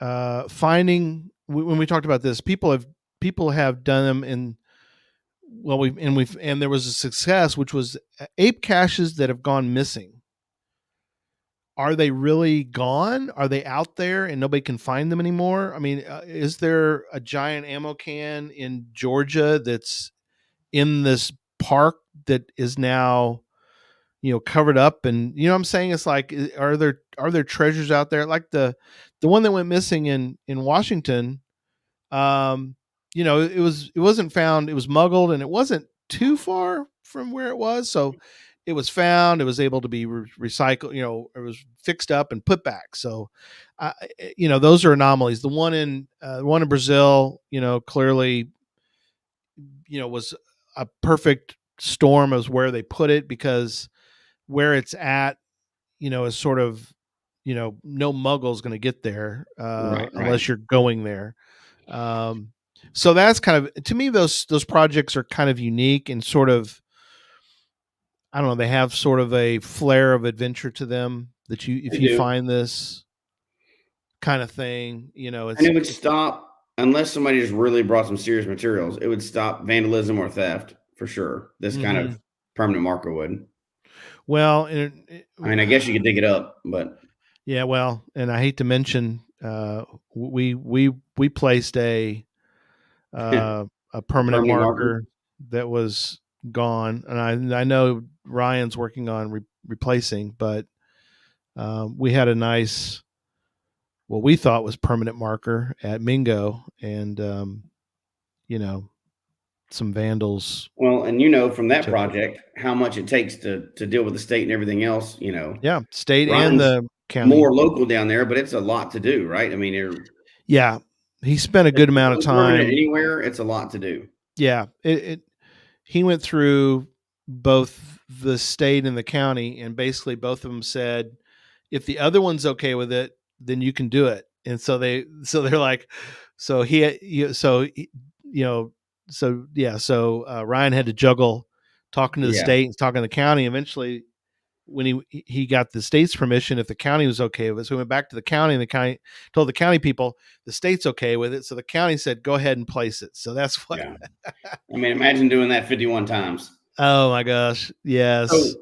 finding when we talked about this, people have done them in. Well, and there was a success, which was ape caches that have gone missing. Are they really gone? Are they out there and nobody can find them anymore? I mean, is there a giant ammo can in Georgia that's in this park that is now covered up, and what I'm saying, it's like, are there treasures out there like the one that went missing in Washington? It wasn't found. It was muggled, and it wasn't too far from where it was. So it was found. It was able to be recycled. It was fixed up and put back. So, those are anomalies. The one in Brazil, clearly, was a perfect storm as where they put it, because where it's at, is sort of, no muggle's going to get there unless you're going there. So that's kind of, to me, those projects are kind of unique and sort of, I don't know, they have sort of a flair of adventure to them that if you find this kind of thing, and it would stop, unless somebody just really brought some serious materials, it would stop vandalism or theft for sure. This kind of permanent marker would. Well, I guess you could dig it up, but yeah, well, and I hate to mention, we placed a permanent marker that was gone, and I know Ryan's working on replacing, but we had a nice, what we thought was permanent marker at Mingo, and some vandals. Well, and from that project, how much it takes to deal with the state and everything else. Yeah, state Ryan's and the county. More local down there, but it's a lot to do, right? Yeah, he spent a good amount of time anywhere. It's a lot to do. Yeah, he went through both the state and the county, and basically both of them said, if the other one's okay with it, then you can do it. And so they're like, so Ryan had to juggle talking to the state and talking to the county. Eventually, when he got the state's permission, if the county was okay with it, so we went back to the county, and the county told the county people the state's okay with it. So the county said, go ahead and place it. So that's what. Yeah. Imagine doing that 51 times. Oh my gosh. Yes. So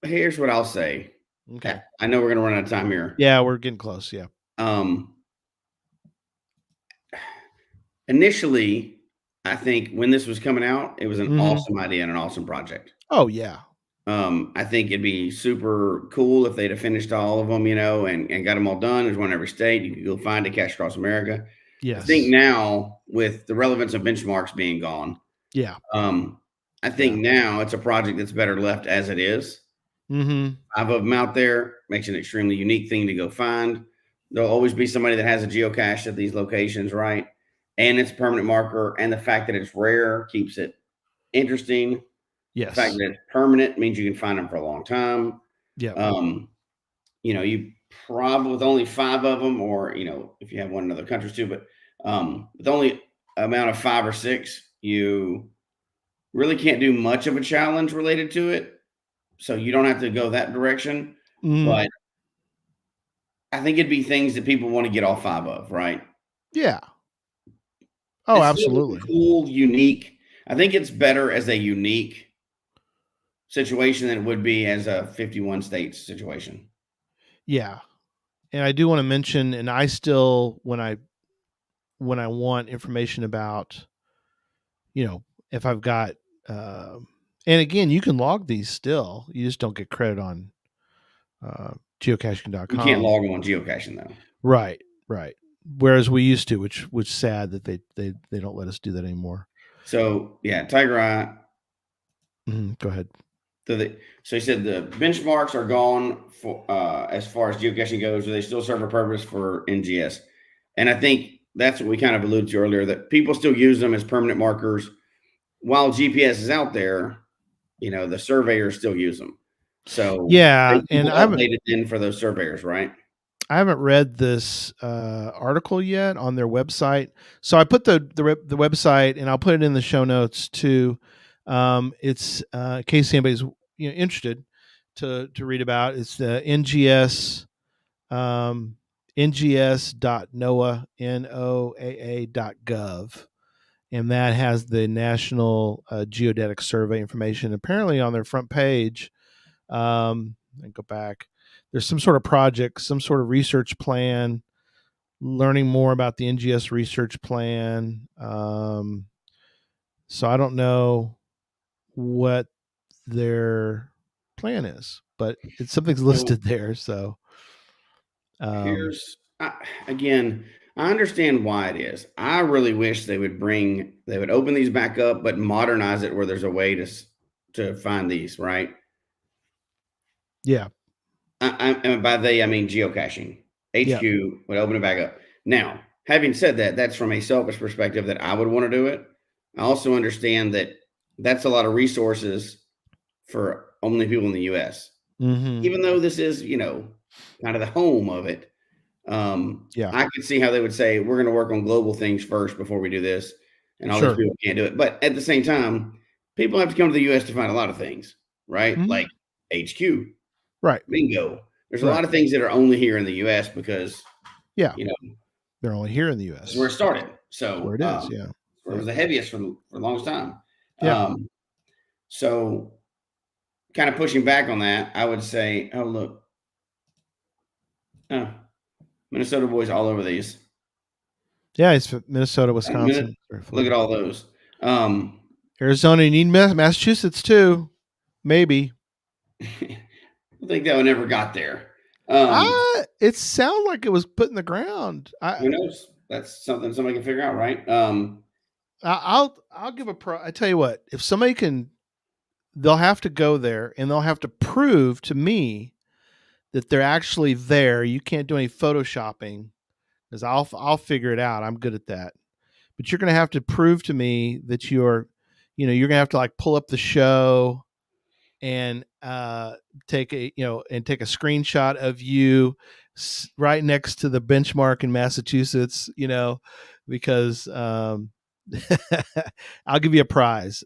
here's what I'll say. Okay. I know we're going to run out of time here. Yeah, we're getting close. Yeah. Initially, I think when this was coming out, it was an awesome idea and an awesome project. Oh yeah. I think it'd be super cool if they'd have finished all of them, and got them all done. There's one in every state. You could go find a cache across America. Yes. I think now, with the relevance of benchmarks being gone, I think now it's a project that's better left as it is. 5 of them out there makes an extremely unique thing to go find. There'll always be somebody that has a geocache at these locations, right? And it's a permanent marker, and the fact that it's rare keeps it interesting. Yes. The fact that it's permanent means you can find them for a long time. Yeah. You probably, with only 5 of them, or if you have one in other countries too, but with only amount of 5 or 6, you really can't do much of a challenge related to it. So you don't have to go that direction. But I think it'd be things that people want to get all 5 of, right? Yeah. Oh, it's absolutely. Cool, unique. I think it's better as a unique situation than it would be as a 51 states situation. Yeah. And I do want to mention, and I still, when I want information about, if I've got, and again, you can log these still, you just don't get credit on geocaching.com. You can't log them on geocaching though. Right. Whereas we used to, which sad that they don't let us do that anymore. So yeah, Tiger Eye. Go ahead. So he said the benchmarks are gone for as far as geocaching goes. Do they still serve a purpose for NGS? And I think that's what we kind of alluded to earlier, that people still use them as permanent markers. While GPS is out there, the surveyors still use them. So yeah, and I've updated in for those surveyors, right? I haven't read this article yet on their website, so I put the website, and I'll put it in the show notes too. It's in case anybody's interested to read about. It's the NGS ngs.noaa.gov, and that has the National Geodetic Survey information. Apparently, on their front page, and go back, there's some sort of project, some sort of research plan, learning more about the NGS research plan. So I don't know what their plan is, but it's something's listed there. So here's again, I understand why it is. I really wish they would open these back up, but modernize it where there's a way to find these, right? Yeah. And by they, I mean geocaching. HQ would open it back up. Now, having said that, that's from a selfish perspective that I would want to do it. I also understand that that's a lot of resources for only people in the US. Even though this is, kind of the home of it. I could see how they would say, we're going to work on global things first before we do this. And all these people can't do it. But at the same time, people have to come to the US to find a lot of things, right? Like HQ. Right. Bingo. There's a lot of things that are only here in the US because, they're only here in the US. That's where it started. So that's where it is. Where it was the heaviest for the longest time. Yeah. So kind of pushing back on that, I would say, oh, look. Minnesota boys all over these. Yeah, it's Minnesota, Wisconsin. Look at all those. Arizona, you need Massachusetts too. Maybe. I think that one never got there. It sounded like it was put in the ground. Who knows? That's something somebody can figure out, right? I'll give a pro. I tell you what, if somebody can, they'll have to go there and they'll have to prove to me that they're actually there. You can't do any photoshopping because I'll figure it out. I'm good at that. But you're going to have to prove to me that you're going to have to like pull up the show and take a screenshot of you right next to the benchmark in Massachusetts, because I'll give you a prize.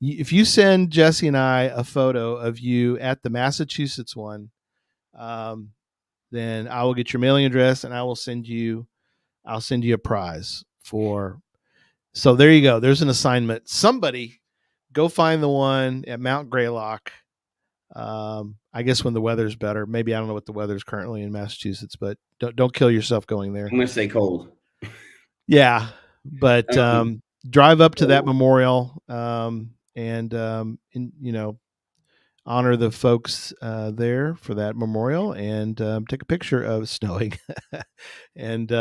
If you send Jesse and I a photo of you at the Massachusetts one, then I will get your mailing address and I'll send you a prize for. So there you go. There's an assignment. Somebody go find the one at Mount Greylock. I guess when the weather's better. Maybe I don't know what the weather's currently in Massachusetts, but don't kill yourself going there. I'm gonna stay cold. Yeah, but drive up to that memorial and honor the folks there for that memorial and take a picture of snowing. And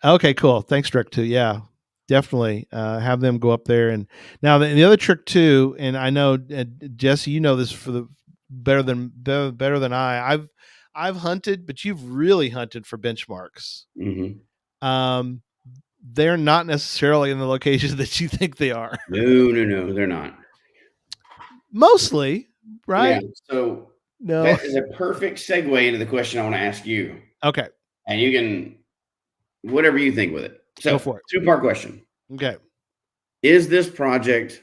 okay, cool. Thanks, Rick. Too. Yeah. Definitely have them go up there. And now the other trick too, and I know Jesse, you know this for the better than I've hunted, but you've really hunted for benchmarks. They're not necessarily in the locations that you think they are. No, they're not. Mostly, right? Yeah, so that is a perfect segue into the question I want to ask you. Okay. And you can whatever you think with it. So, go for it. 2-part question. Okay. Is this project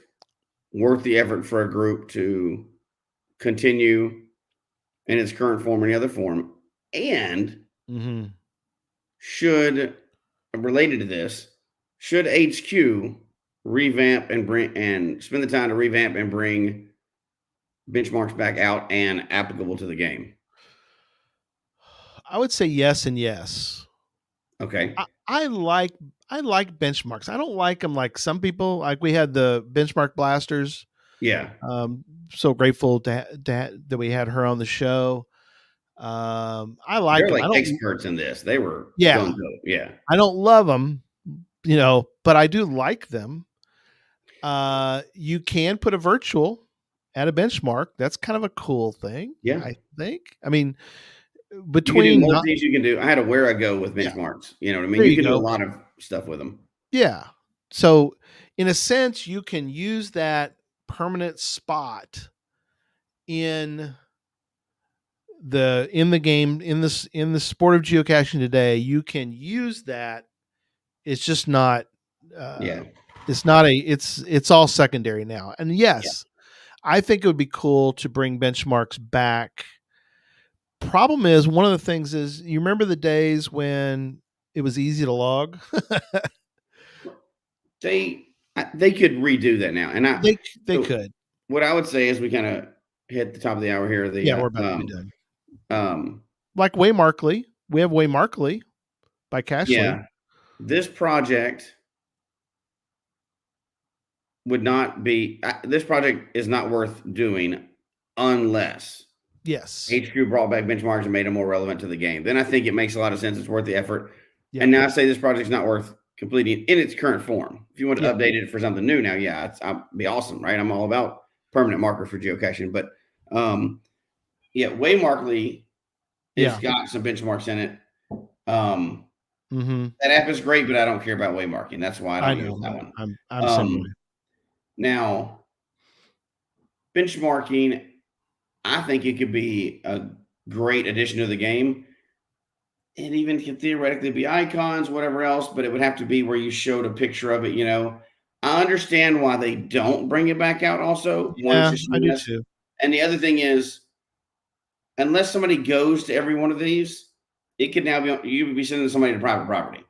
worth the effort for a group to continue in its current form or any other form? And should, related to this, should HQ revamp and spend the time to revamp and bring benchmarks back out and applicable to the game? I would say yes and yes. Okay. I like benchmarks. I don't like them like some people. Like we had the benchmark blasters. Yeah. So grateful that we had her on the show. I like They're them. like experts in this. They were yeah. I don't love them, but I do like them. You can put a virtual at a benchmark. That's kind of a cool thing. Yeah. I think. I mean, between you can do. I had a where I go with benchmarks. You know what I mean? You can do a lot of stuff with them. Yeah. So in a sense, you can use that permanent spot in the game in the sport of geocaching today. You can use that. It's just not. It's not it's all secondary now. And yes, I think it would be cool to bring benchmarks back. Problem is, one of the things is, you remember the days when it was easy to log? They could redo that now, and they could. What I would say is we kind of hit the top of the hour here. We're about to be done. Like Waymarkly, we have Waymarkly by Cachely. Yeah, this project would not be. This project is not worth doing unless HQ brought back benchmarks and made them more relevant to the game. Then I think it makes a lot of sense. It's worth the effort. Yep. And now I say this project's not worth completing in its current form. If you want to update it for something new now, it'd be awesome, right? I'm all about permanent markers for geocaching, but Waymarkly has got some benchmarks in it. That app is great, but I don't care about waymarking. That's why I don't use that one. I'm similar. Now, benchmarking, I think it could be a great addition to the game. It even could theoretically be icons, whatever else, but it would have to be where you showed a picture of it. I understand why they don't bring it back out. Also, I do too. And the other thing is, unless somebody goes to every one of these, it could now be you would be sending somebody to private property.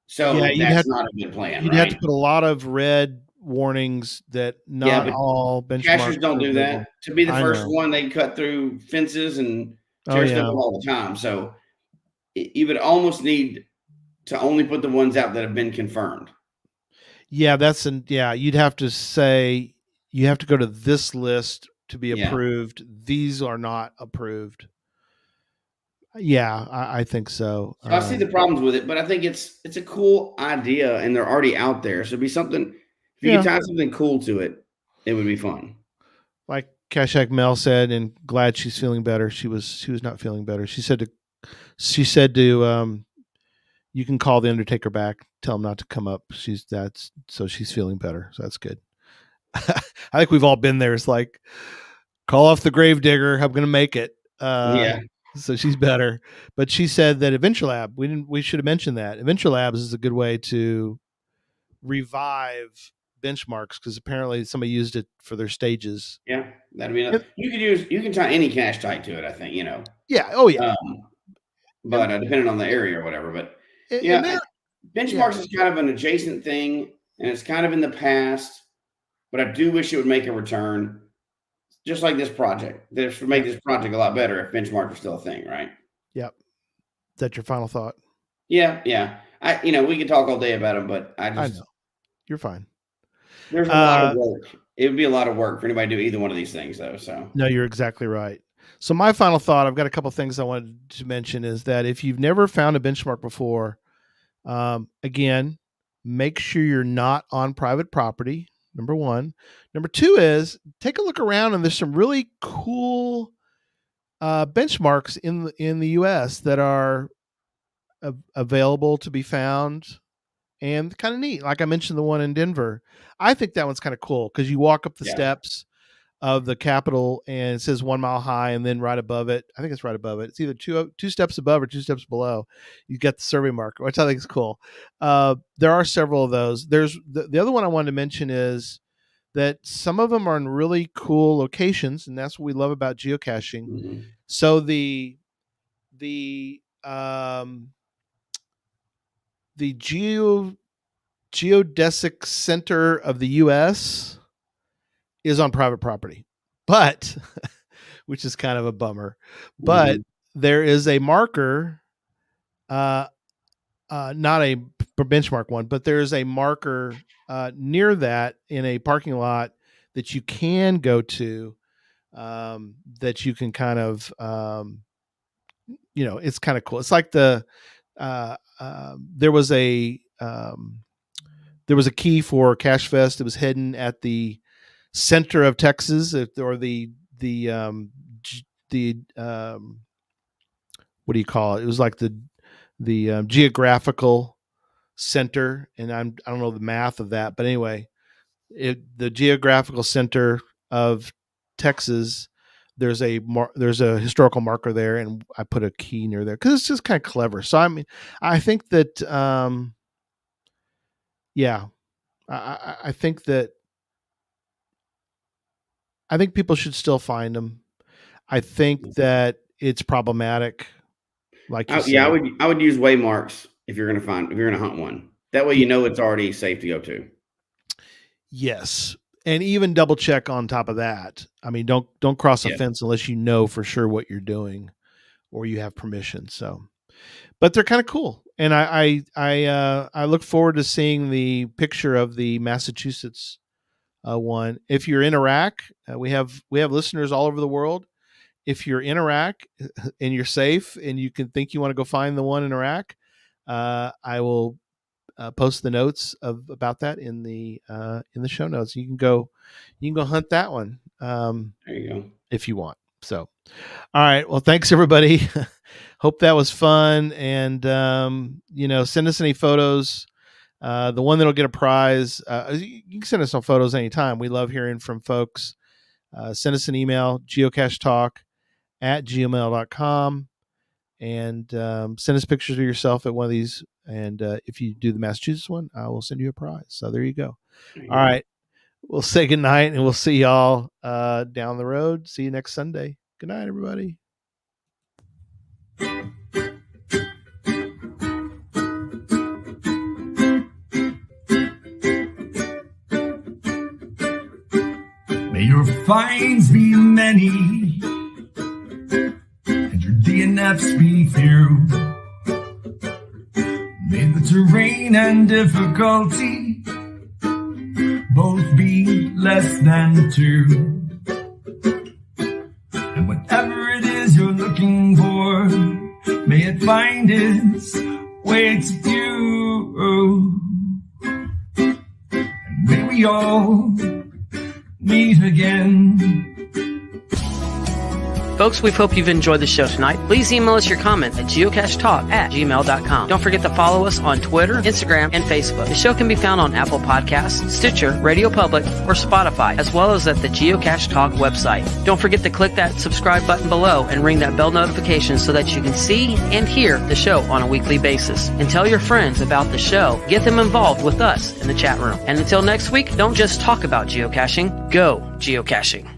So that's not a good plan. You'd have to put a lot of red warnings that not all benchmarks. Cachers don't do that. To be the first one, they cut through fences and tear stuff up all the time. So you would almost need to only put the ones out that have been confirmed. Yeah, you'd have to say you have to go to this list to be approved. These are not approved. Yeah, I think so. I see the problems with it, but I think it's a cool idea, and they're already out there. So it'd be something. If you could tie something cool to it, it would be fun. Like Kashak Mel said, and glad she's feeling better. She was not feeling better. She said to you can call the Undertaker back, tell him not to come up. She's feeling better. So that's good. I think we've all been there. It's like, call off the Gravedigger. I'm going to make it. So she's better. But she said that Adventure Lab, we should have mentioned that. Adventure Labs is a good way to revive benchmarks because apparently somebody used it for their stages. Yeah, that'd be enough. You can tie any cache type to it, I think, Yeah. Oh yeah. But depending on the area or whatever. But benchmarks is kind of an adjacent thing, and it's kind of in the past. But I do wish it would make a return, just like this project. This would make this project a lot better if benchmark was still a thing, right? Yep. Is that your final thought? Yeah. We could talk all day about them, but I know. You're fine. There's a lot of work. It would be a lot of work for anybody to do either one of these things, though. So no, you're exactly right. So my final thought, I've got a couple of things I wanted to mention, is that if you've never found a benchmark before, again, make sure you're not on private property. Number one. Number two is take a look around, and there's some really cool benchmarks in the U.S. that are available to be found and kind of neat. Like I mentioned, the one in Denver. I think that one's kind of cool because you walk up the steps of the Capitol and it says 1 mile high, and then right above it, I think it's right above it, it's either two steps above or 2 steps below, you get the survey marker, which I think is cool. There are several of those. There's the other one I wanted to mention is that some of them are in really cool locations, and that's what we love about geocaching. Mm-hmm. So the Geodesic Center of the U.S. is on private property, but which is kind of a bummer. But there is a marker, not a benchmark one, but there is a marker near that in a parking lot that you can go to, that you can kind of, it's kind of cool. It's like there was a key for Cache Fest. It was hidden at the center of Texas, or the what do you call it? It was like the geographical center, and I don't know the math of that, but anyway, the geographical center of Texas. There's a historical marker there, and I put a key near there because it's just kind of clever. So I mean, I think that I think people should still find them. I think that it's problematic. Like you said. I would use waymarks if you're going to hunt one. That way, it's already safe to go to. Yes. And even double check on top of that. I mean, don't cross a fence unless you know for sure what you're doing or you have permission. So but they're kind of cool. And I look forward to seeing the picture of the Massachusetts one. If you're in Iraq, we have listeners all over the world. If you're in Iraq and you're safe and you want to go find the one in Iraq, I will post the notes about that in the show notes. You can go hunt that one. There you go. If you want. So, all right. Well, thanks everybody. Hope that was fun. And, send us any photos. The one that'll get a prize, you can send us some photos anytime. We love hearing from folks. Send us an email, geocachetalk@gmail.com, and send us pictures of yourself at one of these. And if you do the Massachusetts one, I will send you a prize. So there you go. All right. We'll say good night, and we'll see y'all down the road. See you next Sunday. Good night, everybody. May your finds be many, and your DNFs be few. May the terrain and difficulty both be less than 2. And whatever it is you're looking for, may it find its way to you. And may we all meet again. Folks, we hope you've enjoyed the show tonight. Please email us your comment at geocachetalk@gmail.com. Don't forget to follow us on Twitter, Instagram, and Facebook. The show can be found on Apple Podcasts, Stitcher, Radio Public, or Spotify, as well as at the Geocache Talk website. Don't forget to click that subscribe button below and ring that bell notification so that you can see and hear the show on a weekly basis. And tell your friends about the show. Get them involved with us in the chat room. And until next week, don't just talk about geocaching, go geocaching.